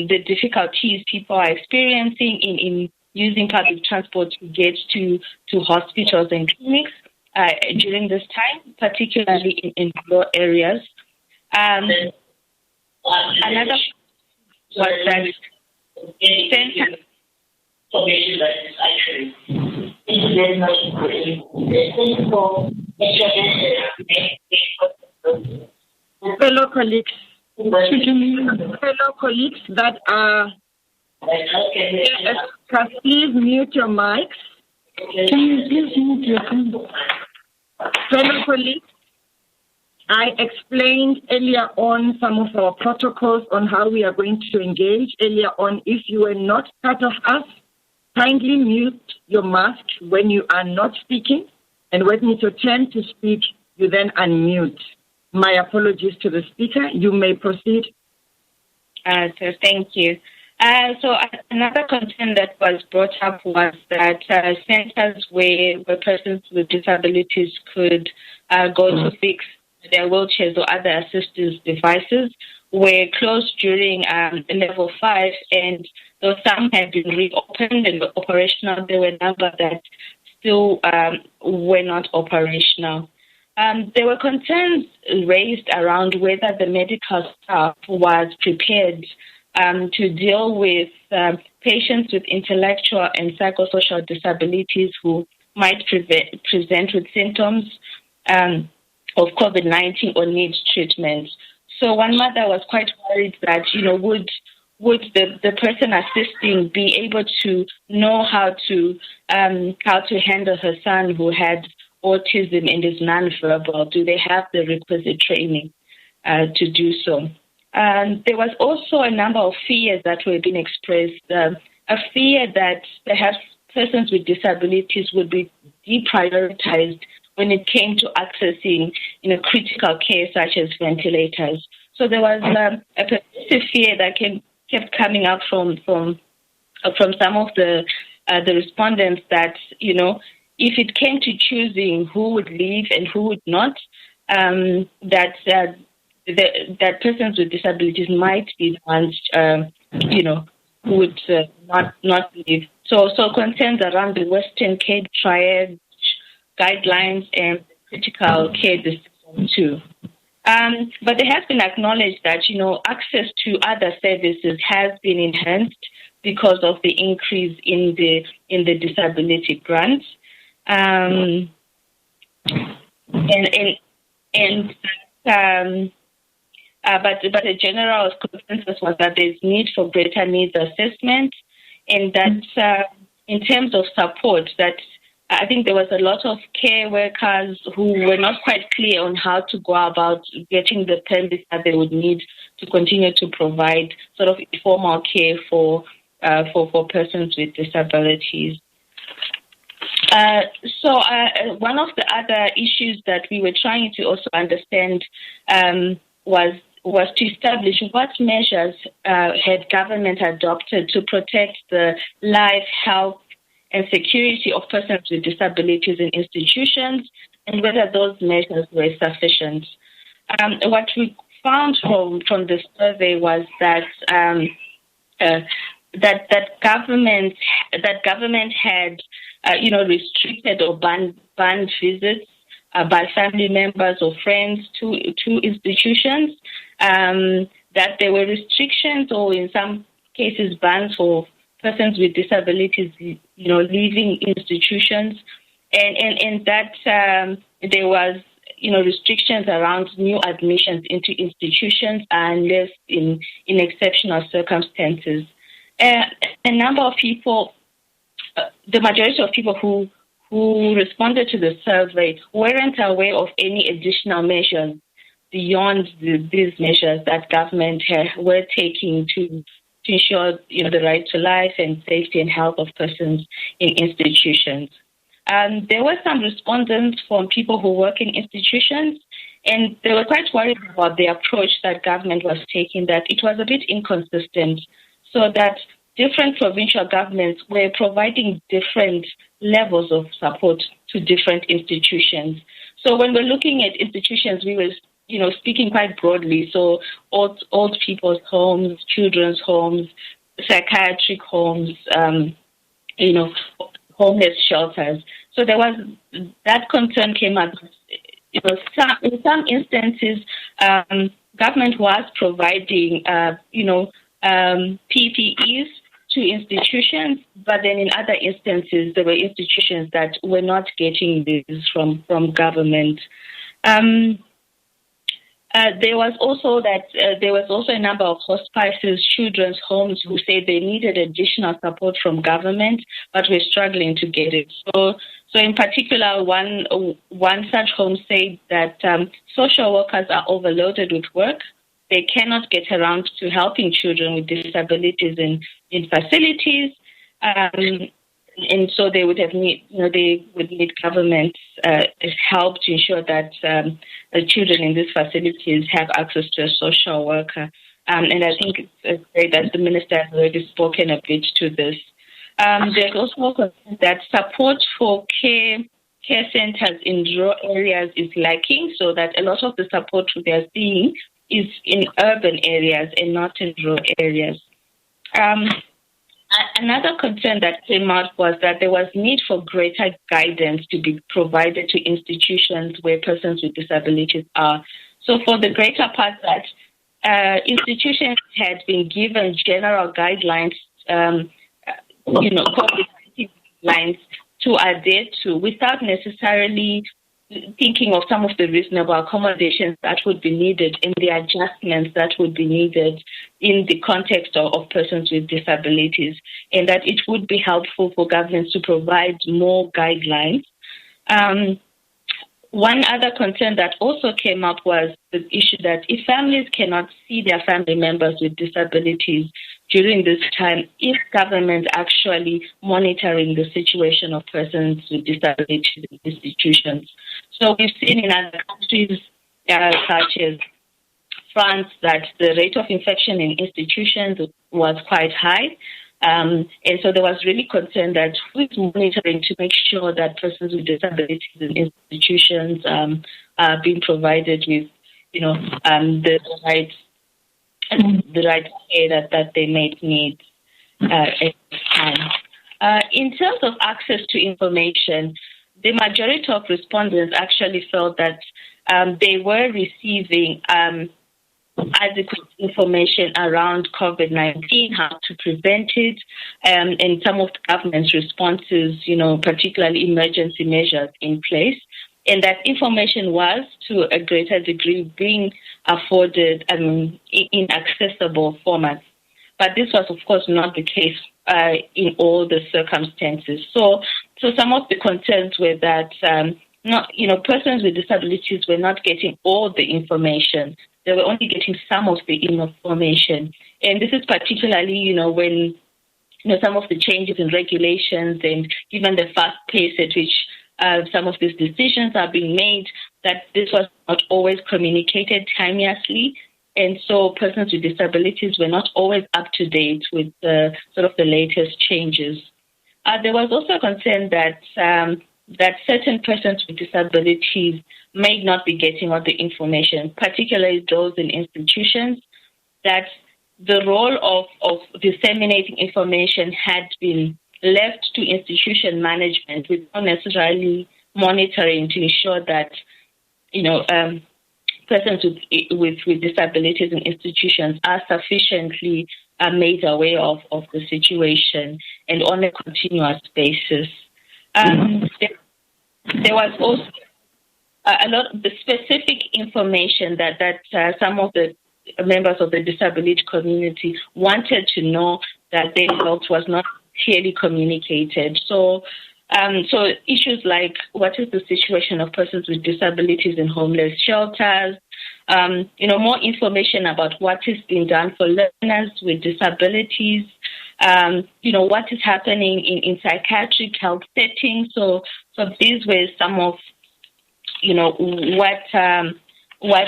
[SPEAKER 6] the difficulties people are experiencing in using public transport to get to hospitals and clinics during this time, particularly in rural areas. Another was that
[SPEAKER 2] fellow colleagues that are please mute your mics.
[SPEAKER 5] Can you please mute your phone?
[SPEAKER 2] Fellow colleagues, I explained earlier on some of our protocols on how we are going to engage earlier on. If you were not part of us, kindly mute your mask when you are not speaking, and when it's your turn to speak, you then unmute. My apologies to the speaker. You may proceed.
[SPEAKER 6] So thank you. So another concern that was brought up was that centers where persons with disabilities could go to fix their wheelchairs or other assistive devices were closed during level 5, and though some have been reopened and were operational, there were a number that still were not operational. There were concerns raised around whether the medical staff was prepared to deal with patients with intellectual and psychosocial disabilities who might present with symptoms of COVID-19 or need treatment. So one mother was quite worried that, would the person assisting be able to know how to handle her son who had autism and is nonverbal? Do they have the requisite training to do so? There was also a number of fears that were being expressed. A fear that perhaps persons with disabilities would be deprioritized when it came to accessing, critical care such as ventilators. So there was a persistent fear that kept coming up from some of the respondents that, if it came to choosing who would leave and who would not, that persons with disabilities might be the ones, who would not leave. So concerns around the Western Cape Triad guidelines and critical care decisions too. But it has been acknowledged that, access to other services has been enhanced because of the increase in the disability grants. But a general consensus was that there's need for greater needs assessment, and that in terms of support, that I think there was a lot of care workers who were not quite clear on how to go about getting the permits that they would need to continue to provide sort of informal care for persons with disabilities. So one of the other issues that we were trying to also understand was to establish what measures had government adopted to protect the life, health, and security of persons with disabilities in institutions, and whether those measures were sufficient. What we found from the survey was that that government had restricted or banned visits by family members or friends to institutions. That there were restrictions, or in some cases bans for persons with disabilities, leaving institutions, and that there was, restrictions around new admissions into institutions unless in exceptional circumstances. A number of people, the majority of people who responded to the survey weren't aware of any additional measures beyond these measures that government were taking to ensure, the right to life and safety and health of persons in institutions. There were some respondents from people who work in institutions, and they were quite worried about the approach that government was taking, that it was a bit inconsistent, so that different provincial governments were providing different levels of support to different institutions. So when we're looking at institutions, we were speaking quite broadly. So old people's homes, children's homes, psychiatric homes, homeless shelters. So there was that concern came up. In some instances, government was providing, PPEs to institutions, but then in other instances, there were institutions that were not getting these from government. There was also a number of hospices, children's homes who said they needed additional support from government, but were struggling to get it. So in particular, one such home said that social workers are overloaded with work. They cannot get around to helping children with disabilities in facilities, and so they would need government help to ensure that the children in these facilities have access to a social worker. And I think it's great that the minister has already spoken a bit to this. There's also that support for care centers in rural areas is lacking, so that a lot of the support we are seeing is in urban areas and not in rural areas. Another concern that came out was that there was need for greater guidance to be provided to institutions where persons with disabilities are. So for the greater part that institutions had been given general guidelines, COVID-19 guidelines to adhere to without necessarily thinking of some of the reasonable accommodations that would be needed and the adjustments that would be needed in the context of persons with disabilities, and that it would be helpful for governments to provide more guidelines. One other concern that also came up was the issue that if families cannot see their family members with disabilities during this time, is government actually monitoring the situation of persons with disabilities in institutions? So we've seen in other countries such as France that the rate of infection in institutions was quite high. And so there was really concern that who is monitoring to make sure that persons with disabilities in institutions are being provided with, the right care that they may need at this time. In terms of access to information, the majority of respondents actually felt that they were receiving adequate information around COVID-19, how to prevent it, and some of the government's responses, particularly emergency measures in place. And that information was, to a greater degree, being afforded in accessible formats. But this was, of course, not the case in all the circumstances. So some of the concerns were that persons with disabilities were not getting all the information. They were only getting some of the information. And this is particularly, when some of the changes in regulations and given the fast pace at which some of these decisions are being made, that this was not always communicated timeously. And so persons with disabilities were not always up to date with the latest changes. There was also concern that certain persons with disabilities may not be getting all the information, particularly those in institutions, that the role of disseminating information had been left to institution management without necessarily monitoring to ensure that, persons with disabilities in institutions are sufficiently made aware of the situation and on a continuous basis. There was also a lot of the specific information that some of the members of the disability community wanted to know that they felt was not clearly communicated. So issues like what is the situation of persons with disabilities in homeless shelters, more information about what is being done for learners with disabilities, what is happening in psychiatric health settings. So these were some of, what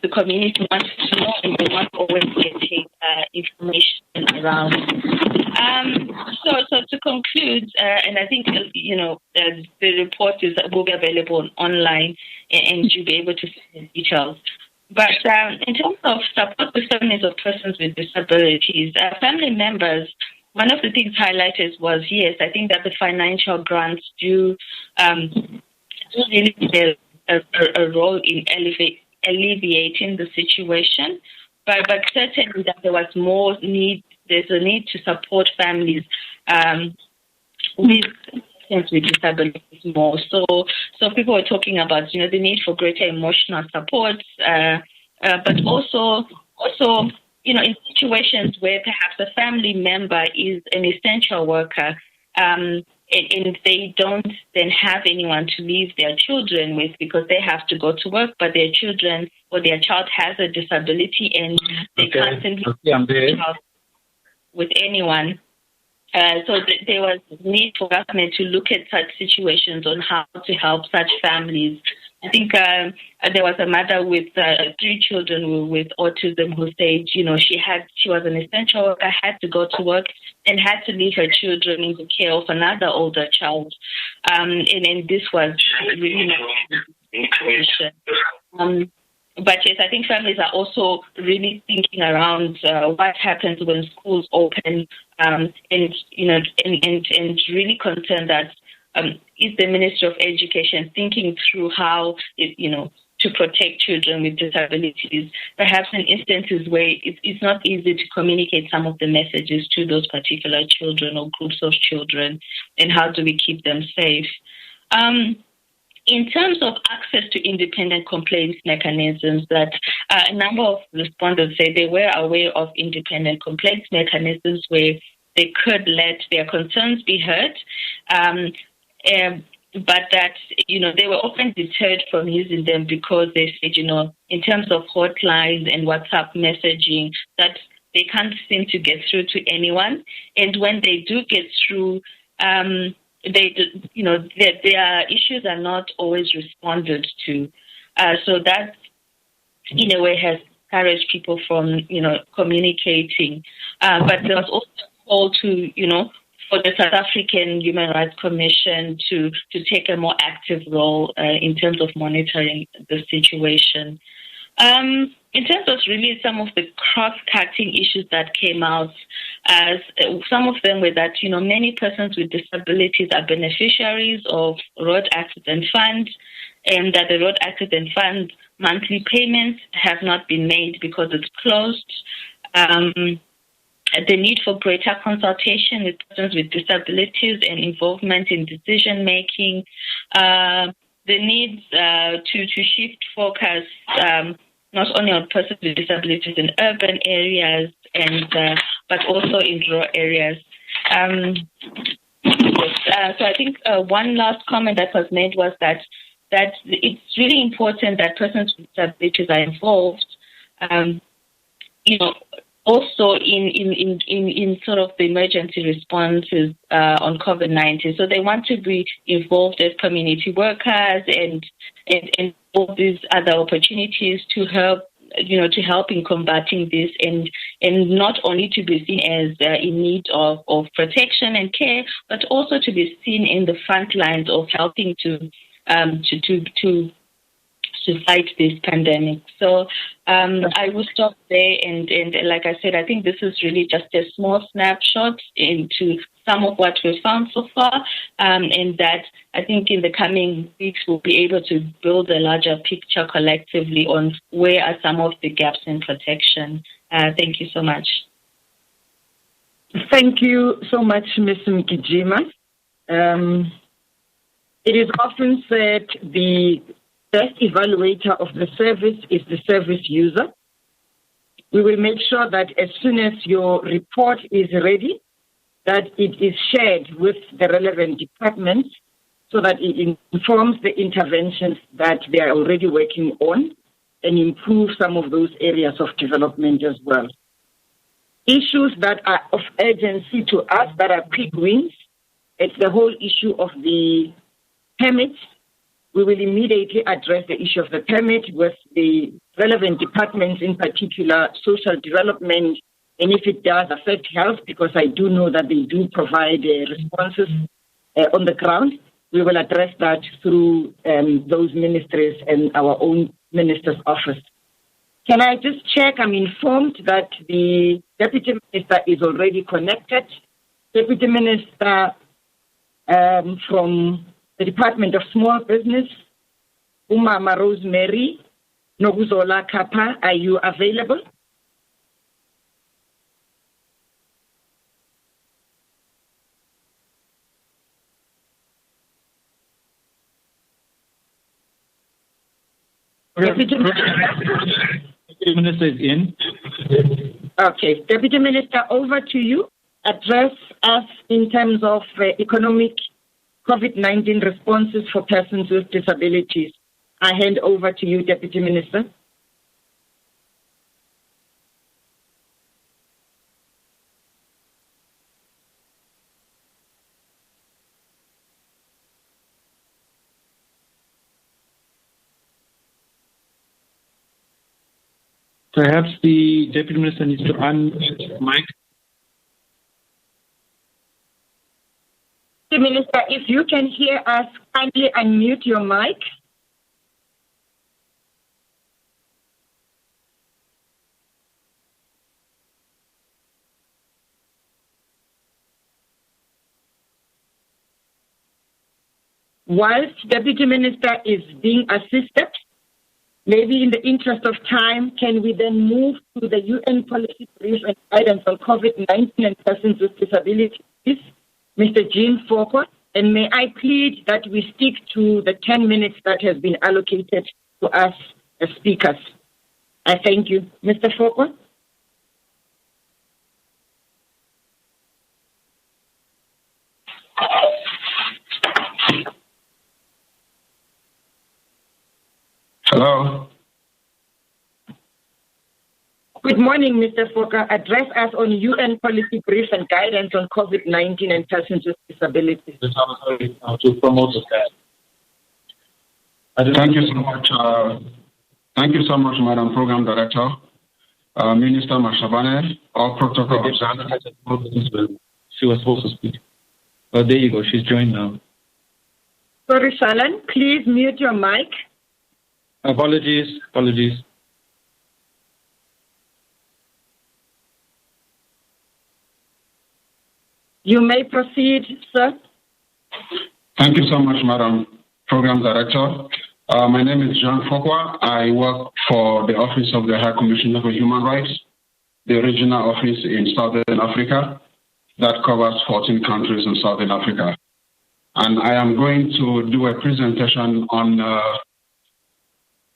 [SPEAKER 6] the community wants to know, and they want always getting information around. So to conclude, and I think the report will be available online, and you'll be able to see the details. But in terms of support for families of persons with disabilities, family members, one of the things highlighted was, yes, I think that the financial grants do really play a role in alleviating the situation, but certainly that there was more need. There's a need to support families with disabilities more. So people were talking about the need for greater emotional support, but also in situations where perhaps a family member is an essential worker, and they don't then have anyone to leave their children with because they have to go to work, but their children or their child has a disability and they can't simply with anyone. So there was need for government to look at such situations on how to help such families. I think there was a mother with 3 children with autism who said, she was an essential worker, had to go to work and had to leave her children in the care of another older child. and this was really not but yes, I think families are also really thinking around what happens when schools open, and really concerned that is the Ministry of Education thinking through how to protect children with disabilities, perhaps in instances where it's not easy to communicate some of the messages to those particular children or groups of children, and how do we keep them safe? In terms of access to independent complaints mechanisms, that a number of respondents say they were aware of independent complaints mechanisms where they could let their concerns be heard, but that, they were often deterred from using them because they said, in terms of hotlines and WhatsApp messaging, that they can't seem to get through to anyone. And when they do get through, their issues are not always responded to. So that, in a way, has discouraged people from, communicating. But there was also a call to, for the South African Human Rights Commission to take a more active role in terms of monitoring the situation. In terms of really some of the cross-cutting issues that came out, as some of them were that, many persons with disabilities are beneficiaries of Road Accident Fund, and that the Road Accident Fund monthly payments have not been made because it's closed. The need for greater consultation with persons with disabilities and involvement in decision-making, the need to shift focus not only on persons with disabilities in urban areas but also in rural areas. So I think one last comment that was made was that it's really important that persons with disabilities are involved, also in sort of the emergency responses on COVID-19. So they want to be involved as community workers and all these other opportunities to help, to help in combating this, and not only to be seen as in need of protection and care, but also to be seen in the front lines of helping to fight this pandemic. So I will stop there, and like I said, I think this is really just a small snapshot into some of what we've found so far, and that I think in the coming weeks we'll be able to build a larger picture collectively on where are some of the gaps in protection. Thank you so much.
[SPEAKER 2] Thank you so much, Ms. Mkijima. It is often said the best evaluator of the service is the service user. We will make sure that as soon as your report is ready, that it is shared with the relevant departments so that it informs the interventions that they are already working on and improve some of those areas of development as well. Issues that are of urgency to us, that are quick wins, it's the whole issue of the permits. We will immediately address the issue of the permit with the relevant departments, in particular social development, and if it does affect health, because I do know that they do provide responses on the ground, we will address that through those ministries and our own minister's office. Can I just check? I'm informed that the Deputy Minister is already connected. Deputy Minister from the Department of Small Business, Umama Rosemary Noguzola Kappa, are you available?
[SPEAKER 1] Deputy Minister is in.
[SPEAKER 2] Okay. Deputy Minister, over to you. Address us in terms of economic COVID-19 responses for persons with disabilities. I hand over to you, Deputy Minister.
[SPEAKER 1] Perhaps the Deputy Minister needs to unmute mic.
[SPEAKER 2] Minister, if you can hear us, kindly unmute your mic. Whilst Deputy Minister is being assisted, maybe in the interest of time, can we then move to the UN policy brief and guidance on COVID-19 and persons with disabilities, Mr. Jean Foucault? And may I plead that we stick to the 10 minutes that has been allocated to us as speakers. I thank you. Mr. Foucault?
[SPEAKER 7] Hello.
[SPEAKER 2] Good morning, Mr. Foucault. Address us on UN policy brief and guidance on COVID-19 and persons with disabilities.
[SPEAKER 1] To promote that.
[SPEAKER 7] Thank you so much. Thank you so much, Madam Program Director, Minister Mashabane, all protocol.
[SPEAKER 1] She was supposed to speak. Oh, there you go. She's joined now.
[SPEAKER 2] Sorry, Shannon. Please mute your mic.
[SPEAKER 1] Apologies.
[SPEAKER 2] You may proceed, sir.
[SPEAKER 7] Thank you so much, Madam Program Director. My name is Jean Foucault. I work for the Office of the High Commissioner for Human Rights, the regional office in Southern Africa that covers 14 countries in Southern Africa. And I am going to do a presentation on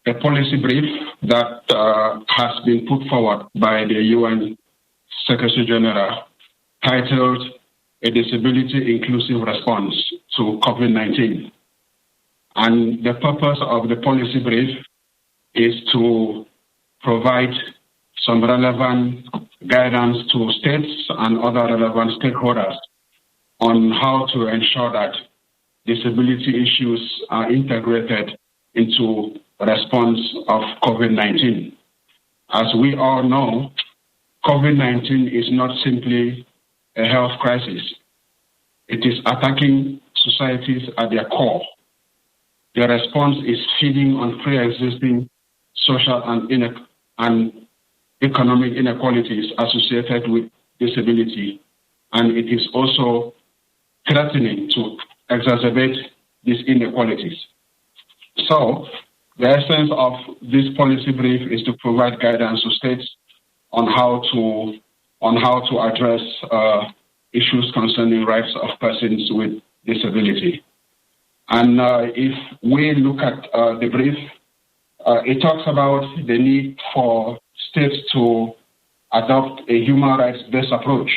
[SPEAKER 7] a policy brief that has been put forward by the UN Secretary General titled A Disability Inclusive Response to COVID-19. And the purpose of the policy brief is to provide some relevant guidance to states and other relevant stakeholders on how to ensure that disability issues are integrated into response of COVID-19. As we all know, COVID-19 is not simply a health crisis. It is attacking societies at their core. The response is feeding on pre-existing social and economic inequalities associated with disability, and it is also threatening to exacerbate these inequalities. So, the essence of this policy brief is to provide guidance to states on how to address issues concerning rights of persons with disability. And if we look at the brief, it talks about the need for states to adopt a human rights-based approach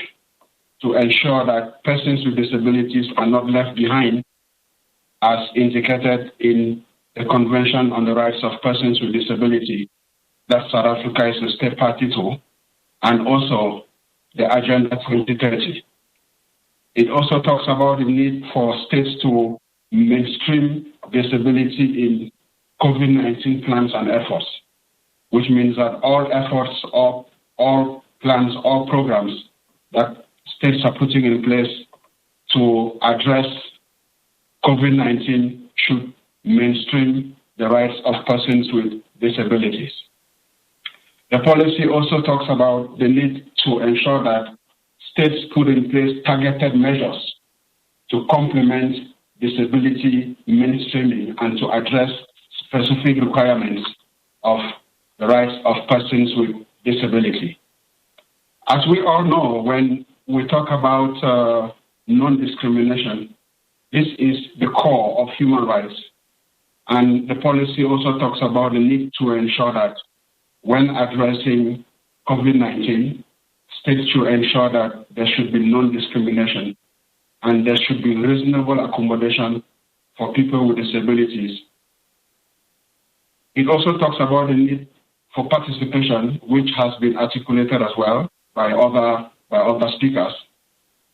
[SPEAKER 7] to ensure that persons with disabilities are not left behind, as indicated in the Convention on the Rights of Persons with Disability that South Africa is a state party to, and also the Agenda 2030. It also talks about the need for states to mainstream disability in COVID-19 plans and efforts, which means that all efforts, all plans, all programs that states are putting in place to address COVID-19 should mainstream the rights of persons with disabilities. The policy also talks about the need to ensure that states put in place targeted measures to complement disability mainstreaming and to address specific requirements of the rights of persons with disability. As we all know, when we talk about non-discrimination, this is the core of human rights. And the policy also talks about the need to ensure that when addressing COVID-19, states should ensure that there should be non-discrimination and there should be reasonable accommodation for people with disabilities. It also talks about the need for participation, which has been articulated as well by other speakers,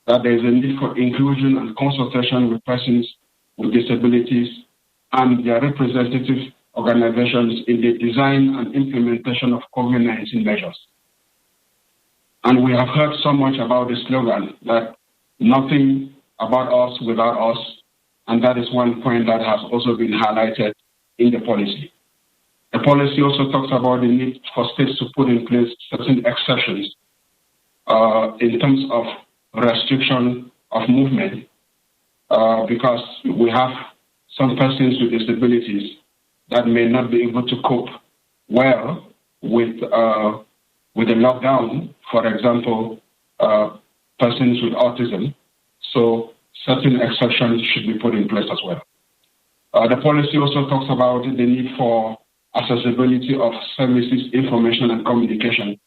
[SPEAKER 7] that there is a need for inclusion and consultation with persons with disabilities and their representative organizations in the design and implementation of COVID-19 measures. And we have heard so much about the slogan that nothing about us, without us, and that is one point that has also been highlighted in the policy. The policy also talks about the need for states to put in place certain exceptions in terms of restriction of movement, because we have some persons with disabilities that may not be able to cope well with the lockdown. For example, persons with autism. So certain exceptions should be put in place as well. The policy also talks about the need for accessibility of services, information, and communication,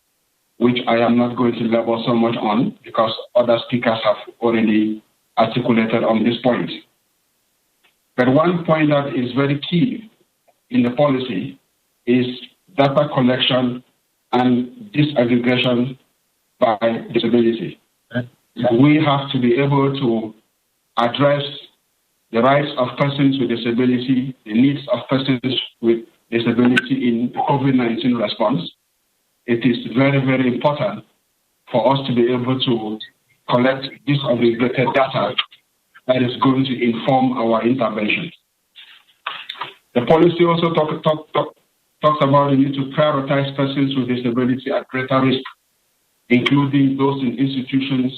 [SPEAKER 7] which I am not going to labor so much on because other speakers have already articulated on this point. But one point that is very key in the policy is data collection and disaggregation by disability. We have to be able to address the rights of persons with disability, the needs of persons with disability in COVID-19 response. It is very, very important for us to be able to collect disaggregated data that is going to inform our intervention. The policy also talks about the need to prioritize persons with disability at greater risk, including those in institutions,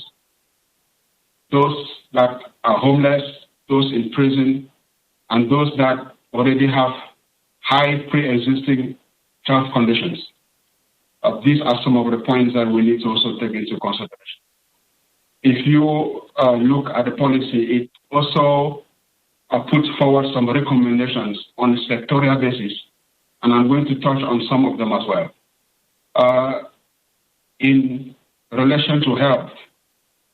[SPEAKER 7] those that are homeless, those in prison, and those that already have high pre-existing health conditions. These are some of the points that we need to also take into consideration. If you look at the policy, it also puts forward some recommendations on a sectorial basis, and I'm going to touch on some of them as well. In relation to health,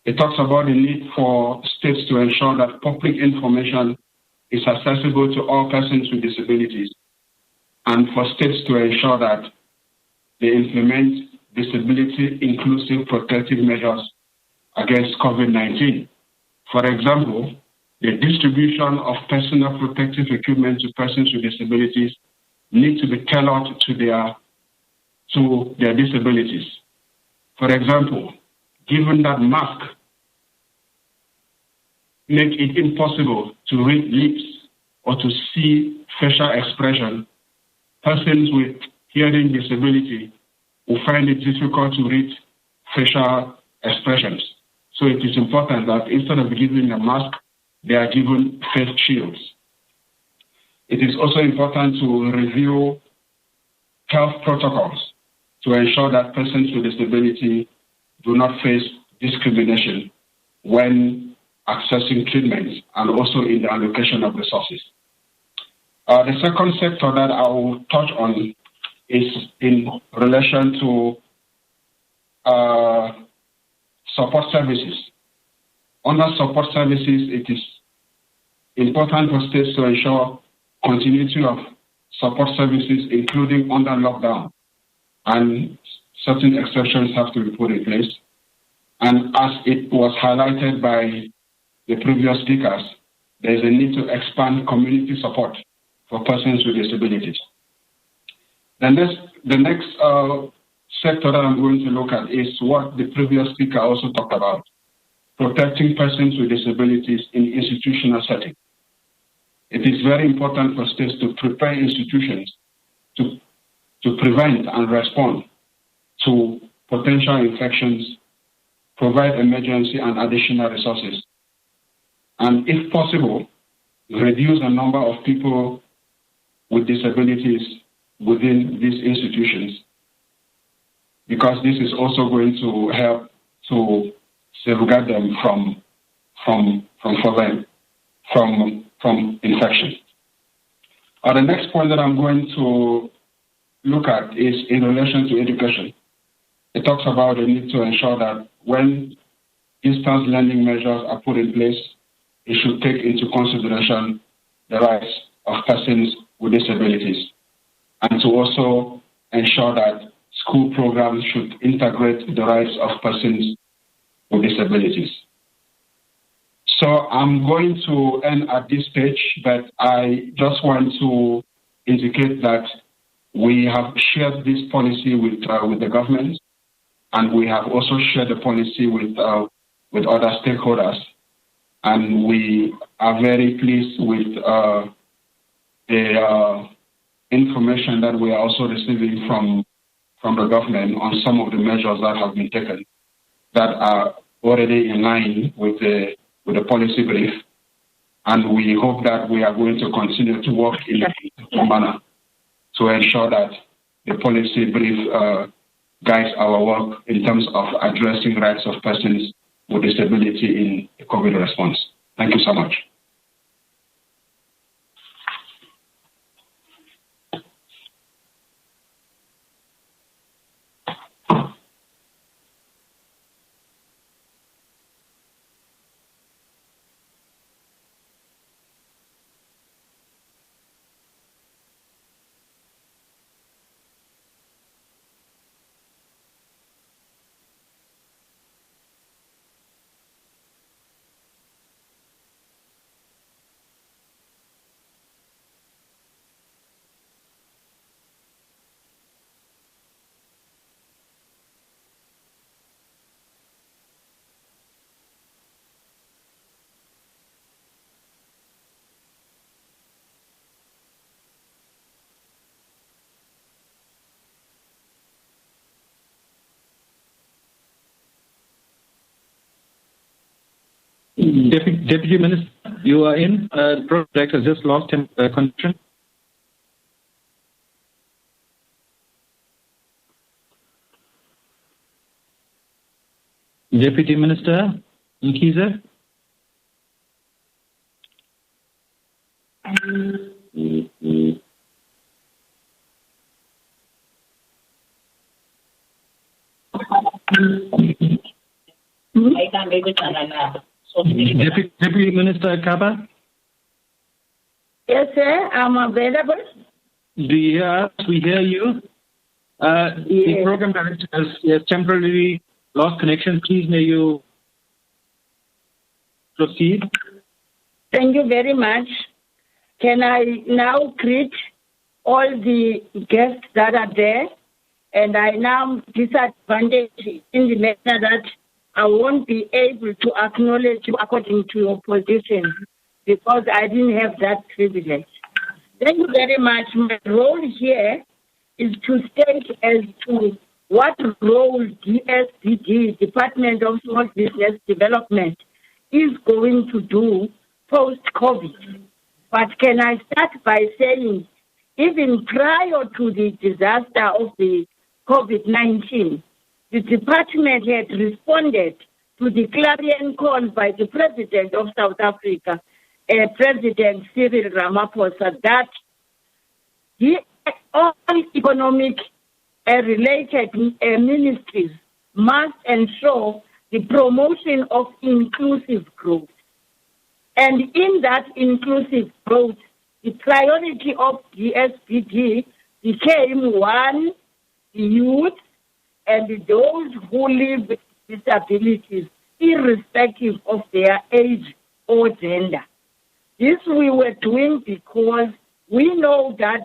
[SPEAKER 7] it talks about the need for states to ensure that public information is accessible to all persons with disabilities, and for states to ensure that they implement disability-inclusive protective measures against COVID-19. For example, the distribution of personal protective equipment to persons with disabilities need to be tailored to their disabilities. For example, given that masks make it impossible to read lips or to see facial expression, persons with hearing disability will find it difficult to read facial expressions. So it is important that instead of giving a mask, they are given face shields. It is also important to review health protocols to ensure that persons with disability do not face discrimination when accessing treatment and also in the allocation of resources. The second sector that I will touch on is in relation to support services. Under support services, it is important for states to ensure continuity of support services, including under lockdown, and certain exceptions have to be put in place. And as it was highlighted by the previous speakers, there is a need to expand community support for persons with disabilities. The next sector that I'm going to look at is what the previous speaker also talked about, protecting persons with disabilities in institutional settings. It is very important for states to prepare institutions to prevent and respond to potential infections, provide emergency and additional resources, and if possible, reduce the number of people with disabilities within these institutions, because this is also going to help to safeguard them from infection. The next point that I'm going to look at is in relation to education. It talks about the need to ensure that when distance learning measures are put in place, it should take into consideration the rights of persons with disabilities, and to also ensure that school programs should integrate the rights of persons with disabilities. So I'm going to end at this stage, but I just want to indicate that we have shared this policy with the government, and we have also shared the policy with other stakeholders. And we are very pleased with the information that we are also receiving from the government on some of the measures that have been taken that are already in line with the policy brief. And we hope that we are going to continue to work in a manner to ensure that the policy brief guides our work in terms of addressing rights of persons with disability in the COVID response. Thank you so much.
[SPEAKER 1] Deputy Minister, you are in. The project has just lost connection. Deputy Minister Nkize. Deputy Minister Kaba?
[SPEAKER 2] Yes, sir, I'm available.
[SPEAKER 1] Do you hear us? We hear you.
[SPEAKER 2] Yes.
[SPEAKER 1] The program director has temporarily lost connection. Please may you proceed.
[SPEAKER 2] Thank you very much. Can I now greet all the guests that are there? And I now disadvantaged in the matter that I won't be able to acknowledge you according to your position because I didn't have that privilege. Thank you very much. My role here is to state as to what role DSBD, Department of Small Business Development, is going to do post-COVID. But can I start by saying, even prior to the disaster of the COVID-19, the department had responded to the clarion call by the President of South Africa, President Cyril Ramaphosa, that all economic related ministries must ensure the promotion of inclusive growth. And in that inclusive growth, the priority of DSBD became one, the youth, and those who live with disabilities, irrespective of their age or gender. This we were doing because we know that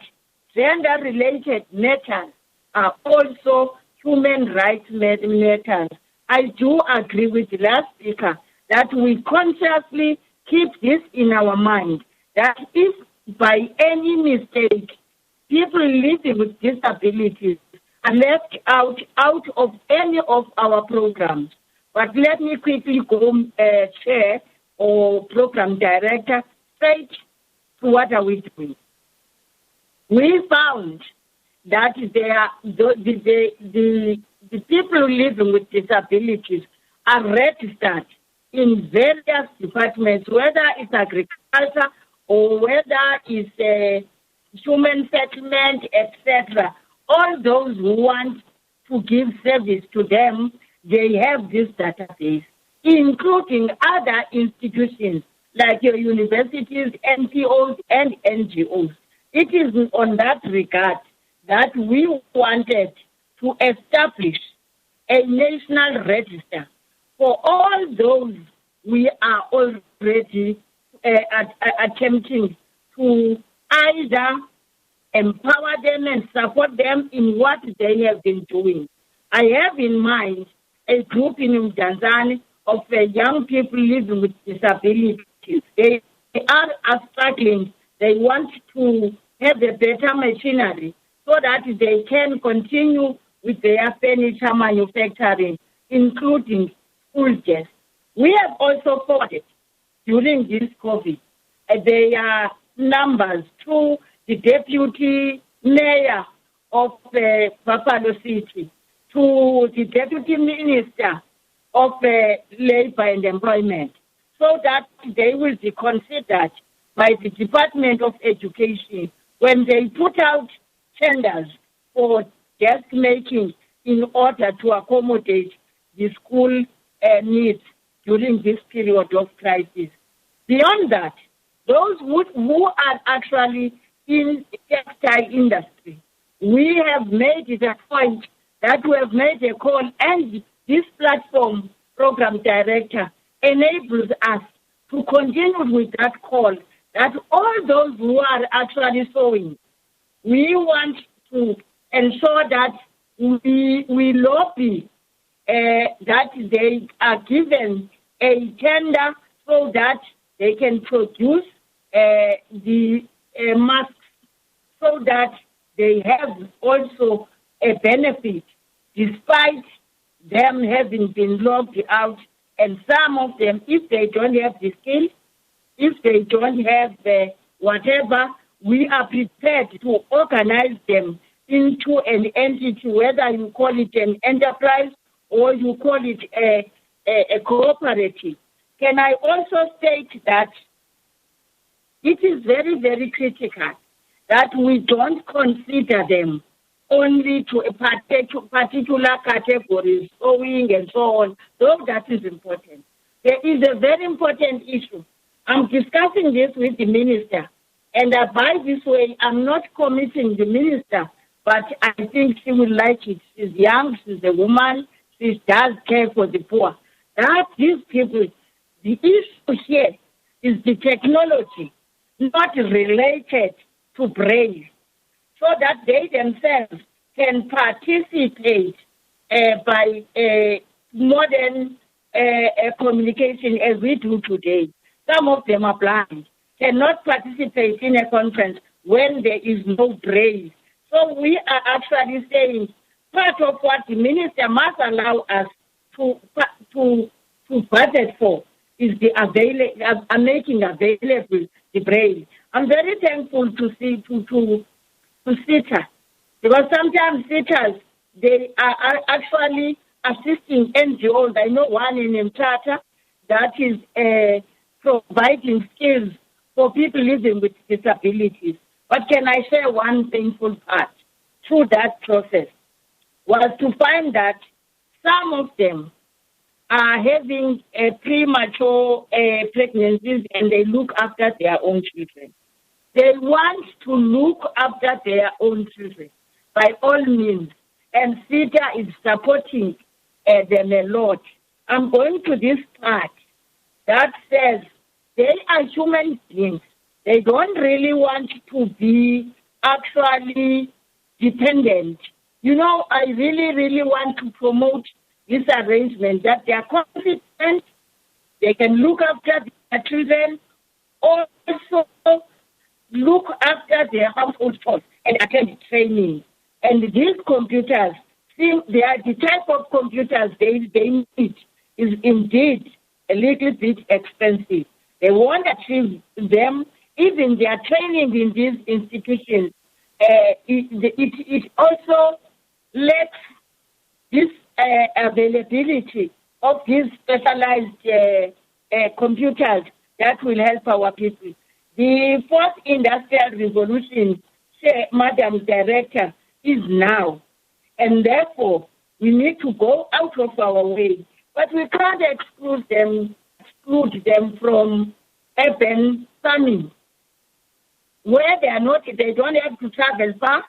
[SPEAKER 2] gender-related matters are also human rights matters. I do agree with the last speaker that we consciously keep this in our mind, that if by any mistake people living with disabilities are left out of any of our programs. But let me quickly go, Chair or Program Director, straight to what are we doing. We found that the people living with disabilities are registered in various departments, whether it's agriculture or whether it's human settlement, etc. All those who want to give service to them, they have this database, including other institutions like your universities, NPOs, and NGOs. It is on that regard that we wanted to establish a national register for all those we are already attempting to either empower them and support them in what they have been doing. I have in mind a group in Mdantsane
[SPEAKER 8] of young people living with disabilities. They are struggling. They want to have a better machinery so that they can continue with their furniture manufacturing, including school gas. We have also forwarded during this COVID their numbers to the deputy mayor of Buffalo City, to the deputy minister of labor and employment, so that they will be considered by the Department of Education when they put out tenders for desk making in order to accommodate the school needs during this period of crisis. Beyond that, those who are actually in the textile industry, we have made it a point that we have made a call, and this platform program director enables us to continue with that call, that all those who are actually sewing, we want to ensure that we lobby that they are given a tender so that they can produce the masks, so that they have also a benefit despite them having been locked out. And some of them, if they don't have the skills, if they don't have whatever, we are prepared to organize them into an entity, whether you call it an enterprise or you call it a cooperative. Can I also state that it is very, very critical that we don't consider them only to a particular categories, sewing and so on, though that is important. There is a very important issue. I'm discussing this with the minister, and by this way, I'm not committing the minister, but I think she will like it. She's young, she's a woman, she does care for the poor. That these people, the issue here is the technology, not related to braille, so that they themselves can participate by modern communication as we do today. Some of them are blind, cannot participate in a conference when there is no braille. So we are actually saying part of what the minister must allow us to budget for is the making available the braille. I'm very thankful to SITA, because sometimes SITAs, they are actually assisting NGOs. I know one in Mthatha that is providing skills for people living with disabilities. But can I share one painful part through that process was to find that some of them are having premature pregnancies, and they look after their own children. They want to look after their own children by all means, and SITA is supporting them a lot. I'm going to this part that says they are human beings. They don't really want to be actually dependent. You know, I really, really want to promote this arrangement that they are confident, they can look after their children, also look after their household chores and attend training. And these computers, the type of computers they need is indeed a little bit expensive. They won't achieve them. Even their training in these institutions, it also lacks this availability of these specialized computers that will help our people. The fourth industrial revolution, Madam Director, is now. And therefore, we need to go out of our way. But we can't exclude them from urban farming, where they don't have to travel far,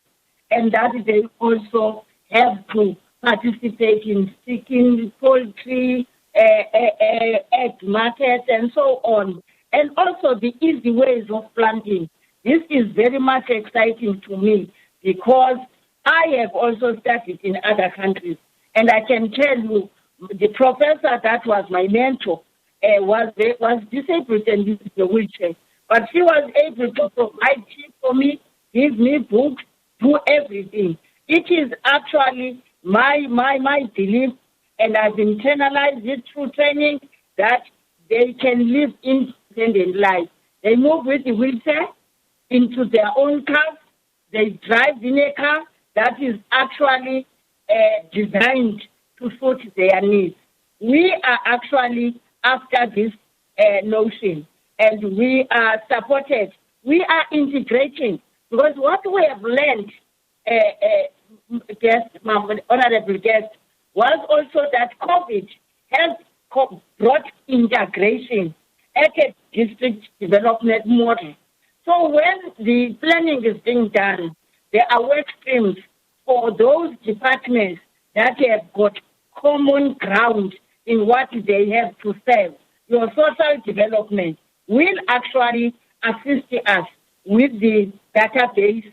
[SPEAKER 8] and that they also have to participate in seeking poultry, egg markets, and so on. And also the easy ways of planting. This is very much exciting to me because I have also studied in other countries. And I can tell you, the professor that was my mentor was disabled and used the wheelchair. But she was able to provide tea for me, give me books, do everything. It is actually my belief, and I've internalized it through training, that they can live independent life. They move with the wheelchair into their own cars. They drive in a car that is actually designed to suit their needs. We are actually after this notion, and we are supported. We are integrating, because what we have learned, honorable guest, was also that COVID has brought integration at a district development model. So when the planning is being done, there are work streams for those departments that have got common ground in what they have to serve. Your social development will actually assist us with the database,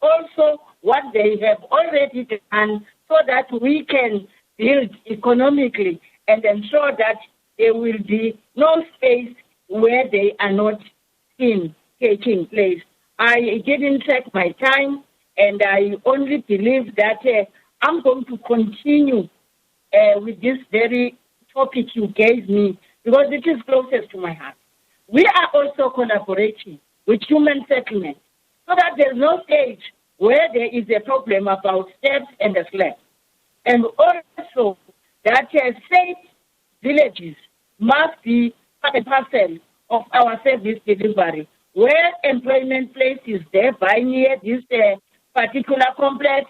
[SPEAKER 8] also what they have already done, so that we can build economically and ensure that there will be no space where they are not seen taking place. I didn't take my time, and I only believe that I'm going to continue with this very topic you gave me, because it is closest to my heart. We are also collaborating with human settlement, so that there's no stage where there is a problem about steps and the slabs. And also that safe villages must be part and parcel of our service delivery, where employment place is there by near this particular complex,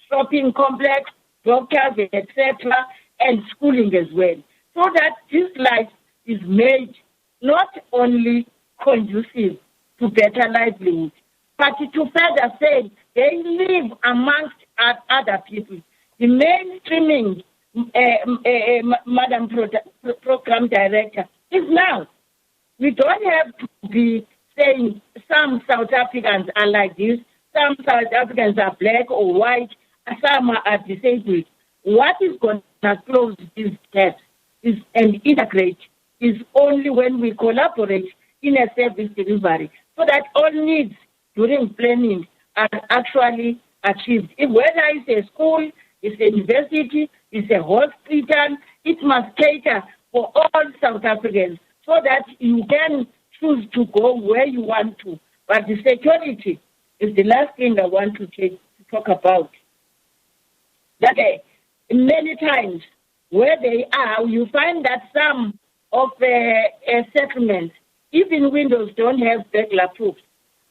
[SPEAKER 8] shopping complex, doctors, etc., and schooling as well, so that this life is made not only conducive to better livelihood, but to further say they live amongst other people. The mainstreaming, Madam Program Director, is now. We don't have to be saying some South Africans are like this, some South Africans are black or white, some are disabled. What is going to close these gaps and integrate is only when we collaborate in a service delivery, so that all needs during planning are actually achieved. Whether it's a school, it's a university, it's a hospital, it must cater for all South Africans, so that you can choose to go where you want to. But the security is the last thing I want to talk about. That many times where they are, you find that some of settlements, even windows don't have burglar proofs,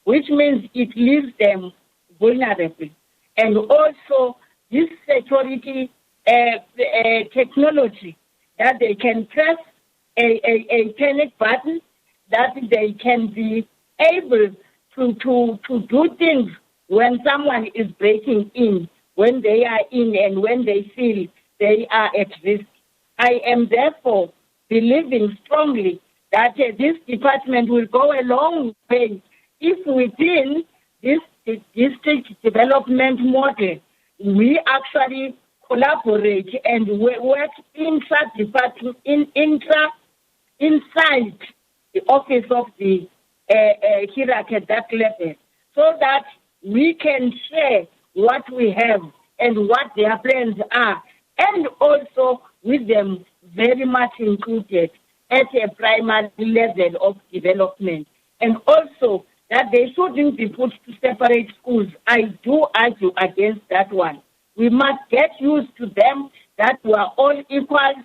[SPEAKER 8] which means it leaves them vulnerable. And also this security technology, that they can press a panic button, that they can be able to do things when someone is breaking in, when they are in and when they feel they are at risk. I am therefore believing strongly that this department will go a long way if within this district development model we actually collaborate and work inside the office of the hierarchy at that level, so that we can share what we have and what their plans are, and also with them very much included at a primary level of development. And also that they shouldn't be put to separate schools. I do argue against that one. We must get used to them, that we are all equals,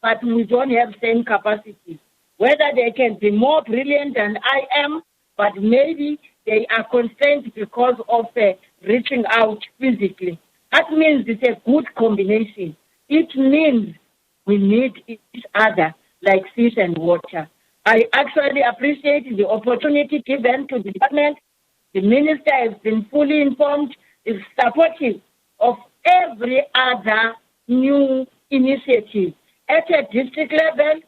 [SPEAKER 8] but we don't have same capacities. Whether they can be more brilliant than I am, but maybe they are constrained because of reaching out physically. That means it's a good combination. It means we need each other like fish and water. I actually appreciate the opportunity given to the department. The minister has been fully informed, is supportive of every other new initiative at a district level.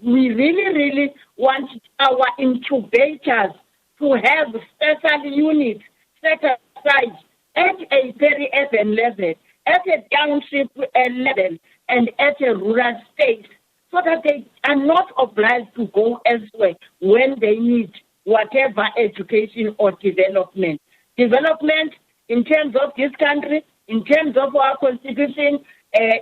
[SPEAKER 8] We really want our incubators to have special units set aside at a very urban level, at a township level, and at a rural space, so that they are not obliged to go elsewhere when they need whatever education or development. Development in terms of this country, in terms of our constitution,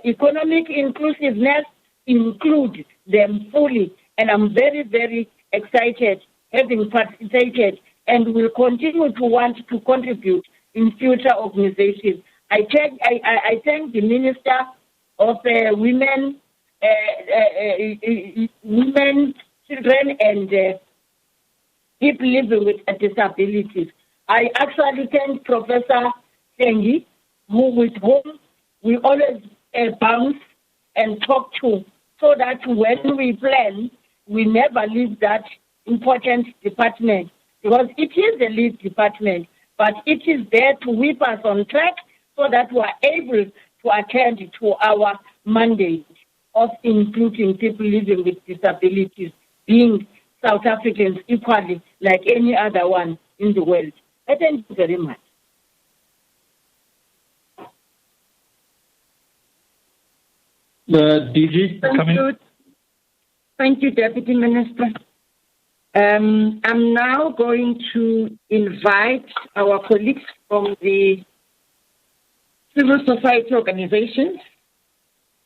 [SPEAKER 8] economic inclusiveness, include them fully. And I'm very, very excited having participated and will continue to want to contribute in future organizations. I thank the Minister of Women, Children and People Living with Disabilities. I actually thank Professor Sengi, with whom we always bounce and talk to, so that when we plan, we never leave that important department, because it is the lead department, but it is there to whip us on track so that we are able to attend to our mandate of including people living with disabilities, being South Africans equally like any other one in the world. Thank you very much.
[SPEAKER 1] The DG coming.
[SPEAKER 8] Thank you, Deputy Minister. I'm now going to invite our colleagues from the civil society organizations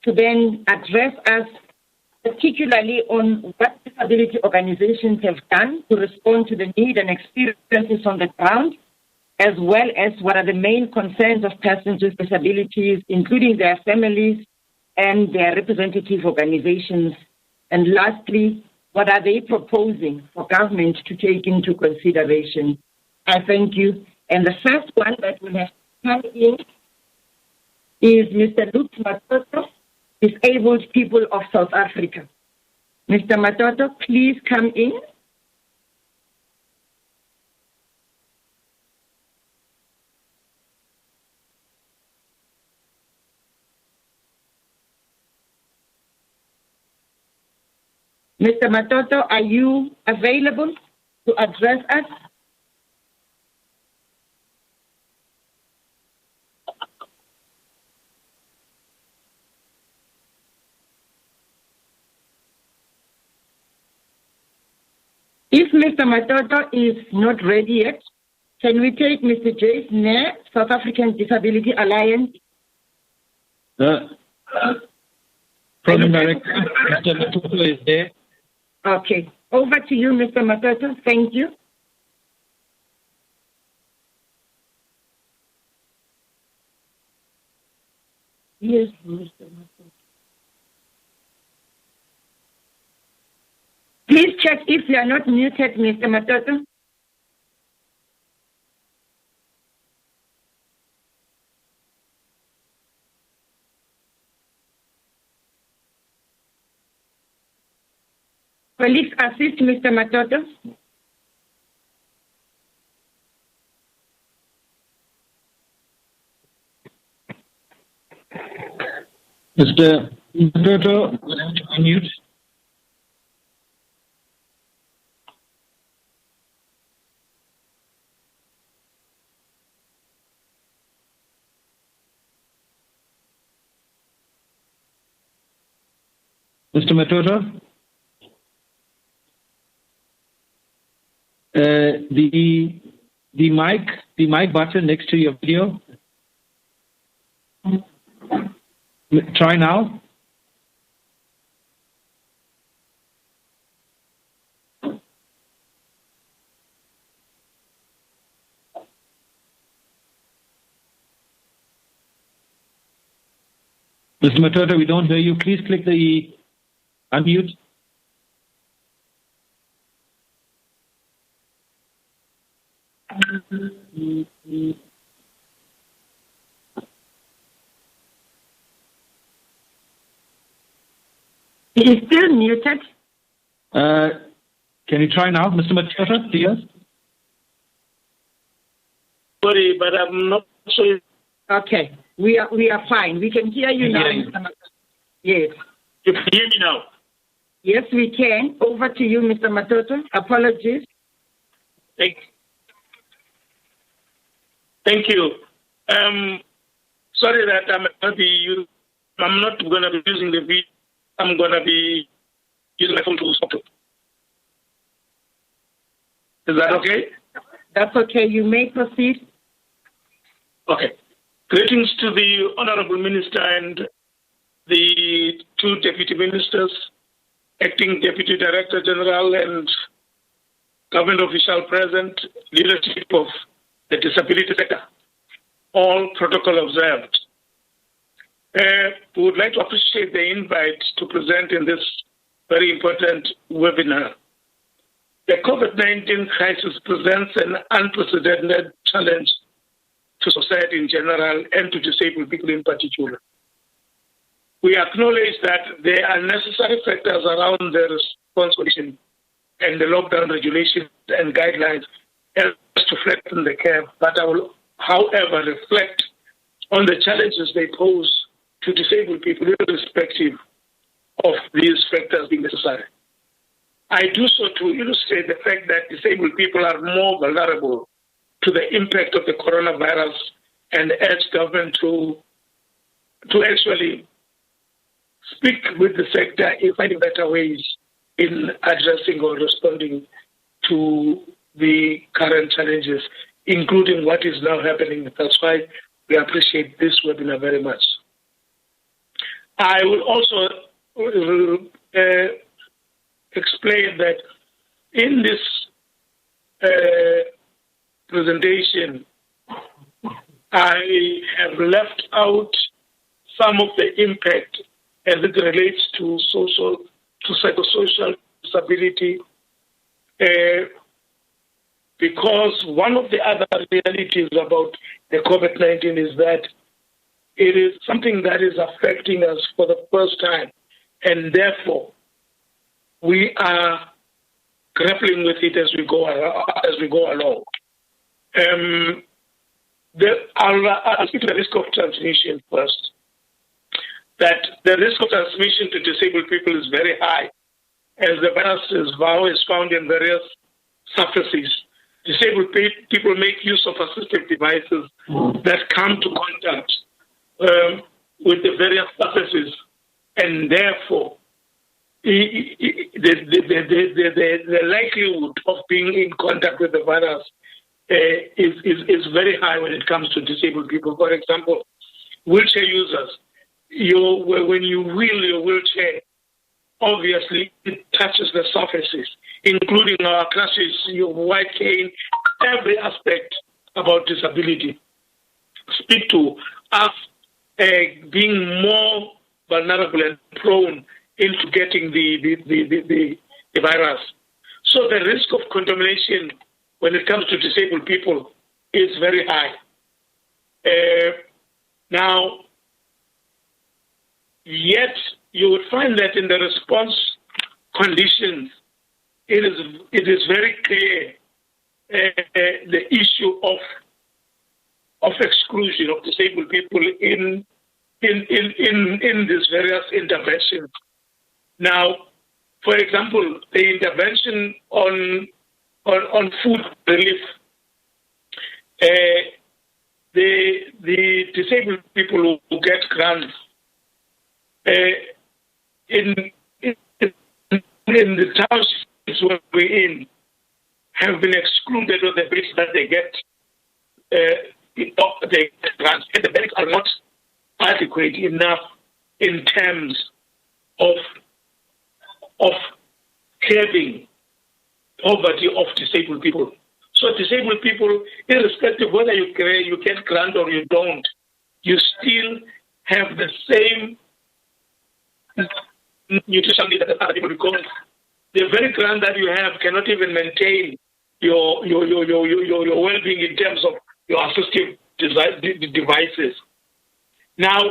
[SPEAKER 8] to then address us, particularly on what disability organizations have done to respond to the need and experiences on the ground, as well as what are the main concerns of persons with disabilities, including their families and their representative organizations. And lastly, what are they proposing for government to take into consideration? I thank you. And the first one that will have come in is Mr. Luke Matoto, Disabled People of South Africa. Mr. Matoto, please come in. Mr. Matoto, are you available to address us? If Mr. Matoto is not ready yet, can we take Mr. Jace Nair, South African Disability Alliance?
[SPEAKER 1] Program Director, Mr. Matoto is there.
[SPEAKER 8] Okay. Over to you, Mr. Matoto. Thank you. Yes, Mr. Matoto. Please check if you are not muted, Mr. Matoto. Colleagues, assist Mr. Matoto.
[SPEAKER 1] Mr. Matoto, unmute. Mr. Matoto? The mic button next to your video. Try now. Mr. Matoto, we don't hear you. Please click the unmute.
[SPEAKER 8] He is still muted.
[SPEAKER 1] Can you try now, Mr. Matoto, dear?
[SPEAKER 9] Sorry, but I'm not sure.
[SPEAKER 8] Okay, we are fine. We can hear you now, Mr. Matoto. Yes.
[SPEAKER 9] You can hear me now?
[SPEAKER 8] Yes, we can. Over to you, Mr. Matoto. Apologies.
[SPEAKER 9] Thank you. Sorry that I'm not be I'm not going to be using the video. I'm going to be using my phone to stop it. Is that okay?
[SPEAKER 2] That's okay. You may proceed.
[SPEAKER 9] Okay. Greetings to the Honorable Minister and the two Deputy Ministers, Acting Deputy Director General and Government official present, leadership of the disability sector, all protocol observed. We would like to appreciate the invite to present in this very important webinar. The COVID-19 crisis presents an unprecedented challenge to society in general and to disabled people in particular. We acknowledge that there are necessary factors around the response condition and the lockdown regulations and guidelines as to flatten the curve, but I will, however, reflect on the challenges they pose to disabled people irrespective of these factors being necessary. I do so to illustrate the fact that disabled people are more vulnerable to the impact of the coronavirus and urge government to actually speak with the sector in finding better ways in addressing or responding to the current challenges, including what is now happening. That's why we appreciate this webinar very much. I will also explain that in this presentation, I have left out some of the impact as it relates to psychosocial disability, because one of the other realities about the COVID-19 is that it is something that is affecting us for the first time, and therefore we are grappling with it as we go along. I'll speak to the risk of transmission first. That the risk of transmission to disabled people is very high, as the virus is found in various surfaces. Disabled people make use of assistive devices that come to contact with the various surfaces, and therefore the likelihood of being in contact with the virus is very high when it comes to disabled people. For example, wheelchair users, when you wheel your wheelchair, obviously it touches the surfaces, including our crutches, your white cane, every aspect about disability. Speak to us being more vulnerable and prone into getting the virus. So the risk of contamination when it comes to disabled people is very high. Now, yet you would find that in the response conditions, it is very clear the issue of exclusion of disabled people in these various interventions. Now, for example, the intervention on food relief, the disabled people who get grants in the townships where we're in have been excluded of the benefits that they get. They get grants, and the benefits are not adequate enough in terms of curbing poverty of disabled people. So disabled people, irrespective of whether you get grant or you don't, you still have the same nutrition needs that other people, because the very grant that you have cannot even maintain your well-being in terms of your assistive devices. Now,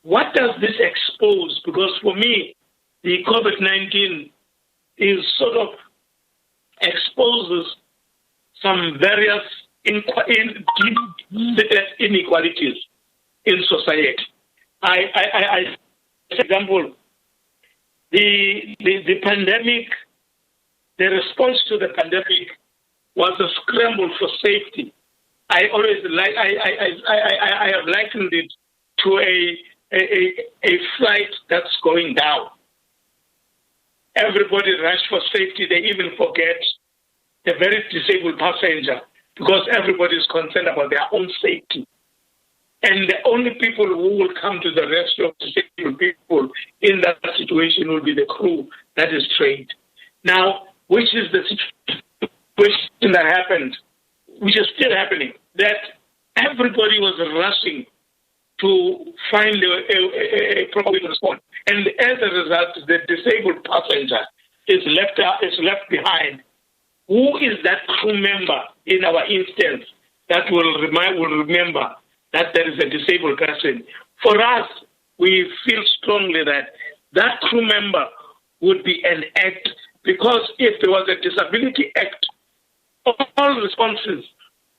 [SPEAKER 9] what does this expose? Because for me, the COVID-19 is sort of exposes some various inequalities in society. For example, the pandemic, the response to the pandemic was a scramble for safety. I have likened it to a flight that's going down. Everybody rush for safety. They even forget the very disabled passenger because everybody is concerned about their own safety. And the only people who will come to the rescue of disabled people in that situation will be the crew that is trained. Now, which is the situation that happened, which is still happening, that everybody was rushing to find a proper response. And as a result, the disabled passenger is left behind. Who is that crew member in our instance that will remember that there is a disabled person? For us, we feel strongly that that crew member would be an act, because if there was a disability act, all responses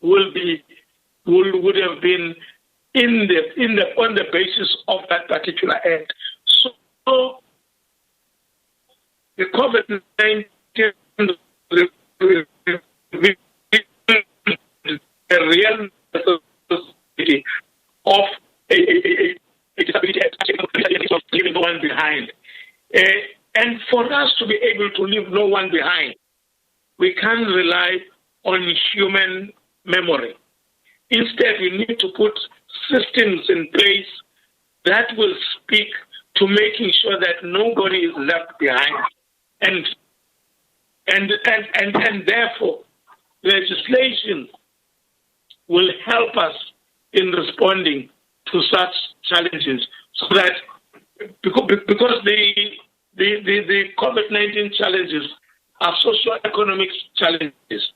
[SPEAKER 9] would have been on the basis of that particular act. So the COVID-19 a real necessity of a disability act, leaving no one behind. And for us to be able to leave no one behind, we can't rely on human memory. Instead, we need to put systems in place that will speak to making sure that nobody is left behind. And therefore, legislation will help us in responding to such challenges, so that because the COVID-19 challenges are socio-economic challenges.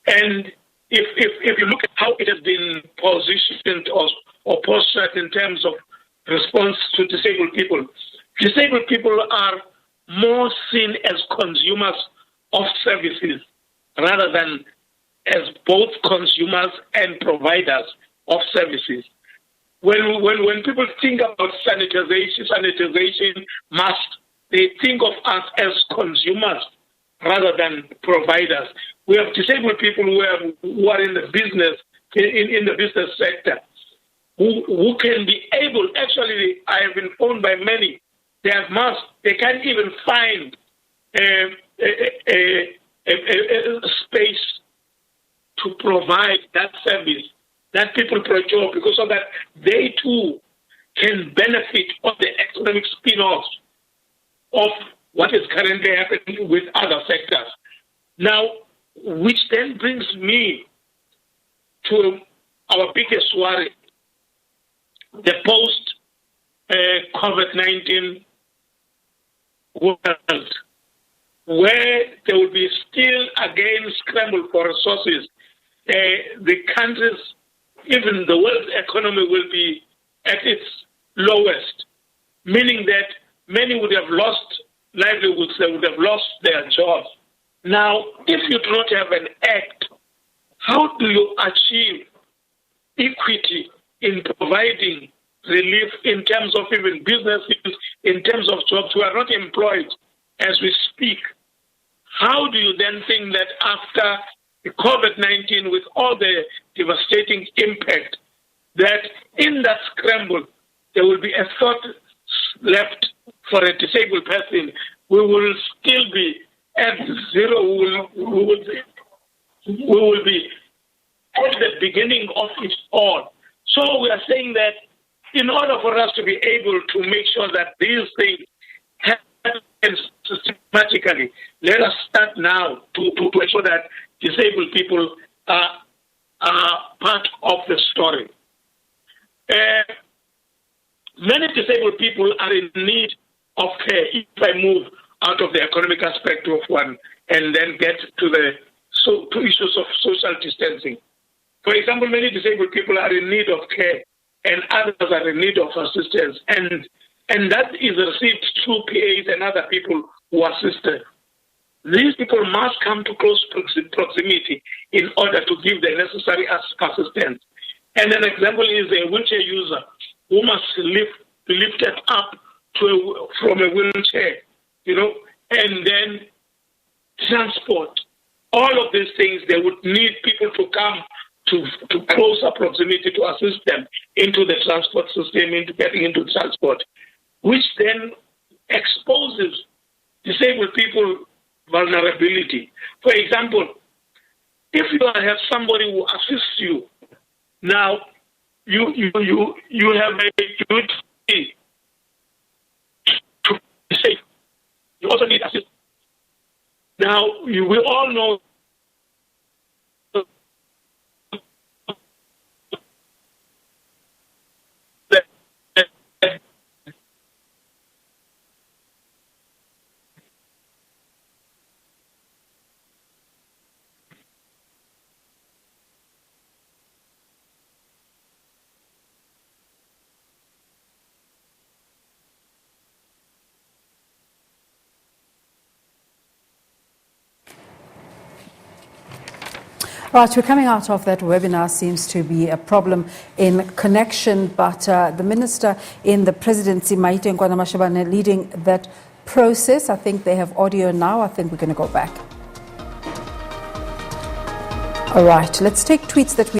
[SPEAKER 9] And if you look at how it has been positioned or postured in terms of response to disabled people are more seen as consumers of services rather than as both consumers and providers of services. When people think about sanitization must, they think of us as consumers rather than providers. We have disabled people who are in the business sector who can be able. Actually, I have been phoned by many. They can't even find a space to provide that service that people procure, because of that they too can benefit of the economic spin-offs of what is currently happening with other sectors. Now, which then brings me to our biggest worry, the post-COVID-19 world, where there will be still again scramble for resources. The countries, even the world economy, will be at its lowest, meaning that many would have lost livelihoods, they would have lost their jobs. Now, if you do not have an act, how do you achieve equity in providing relief in terms of even businesses, in terms of jobs who are not employed as we speak? How do you then think that after the COVID-19, with all the devastating impact, that in that scramble, there will be a thought left for a disabled person? We will still be at zero. We will be at the beginning of it all. So we are saying that in order for us to be able to make sure that these things happen systematically, let us start now to ensure that disabled people are part of the story. Many disabled people are in need of care. If I move out of the economic aspect of one and then get to to issues of social distancing. For example, many disabled people are in need of care and others are in need of assistance. And that is received through PAs and other people who assist them. These people must come to close proximity in order to give the necessary assistance. And an example is a wheelchair user who must be lifted up from a wheelchair, and then transport. All of these things, they would need people to come to closer proximity to assist them into the transport system, into getting into transport, which then exposes disabled people vulnerability. For example, if you have somebody who assists you, now you have a duty to be safe. You also need assistance. Now we all know
[SPEAKER 10] Right, we're coming out of that webinar. Seems to be a problem in connection, but the Minister in the Presidency, Maite Nkoana-Mashabane, leading that process. I think they have audio now. I think we're going to go back. All right, let's take tweets that we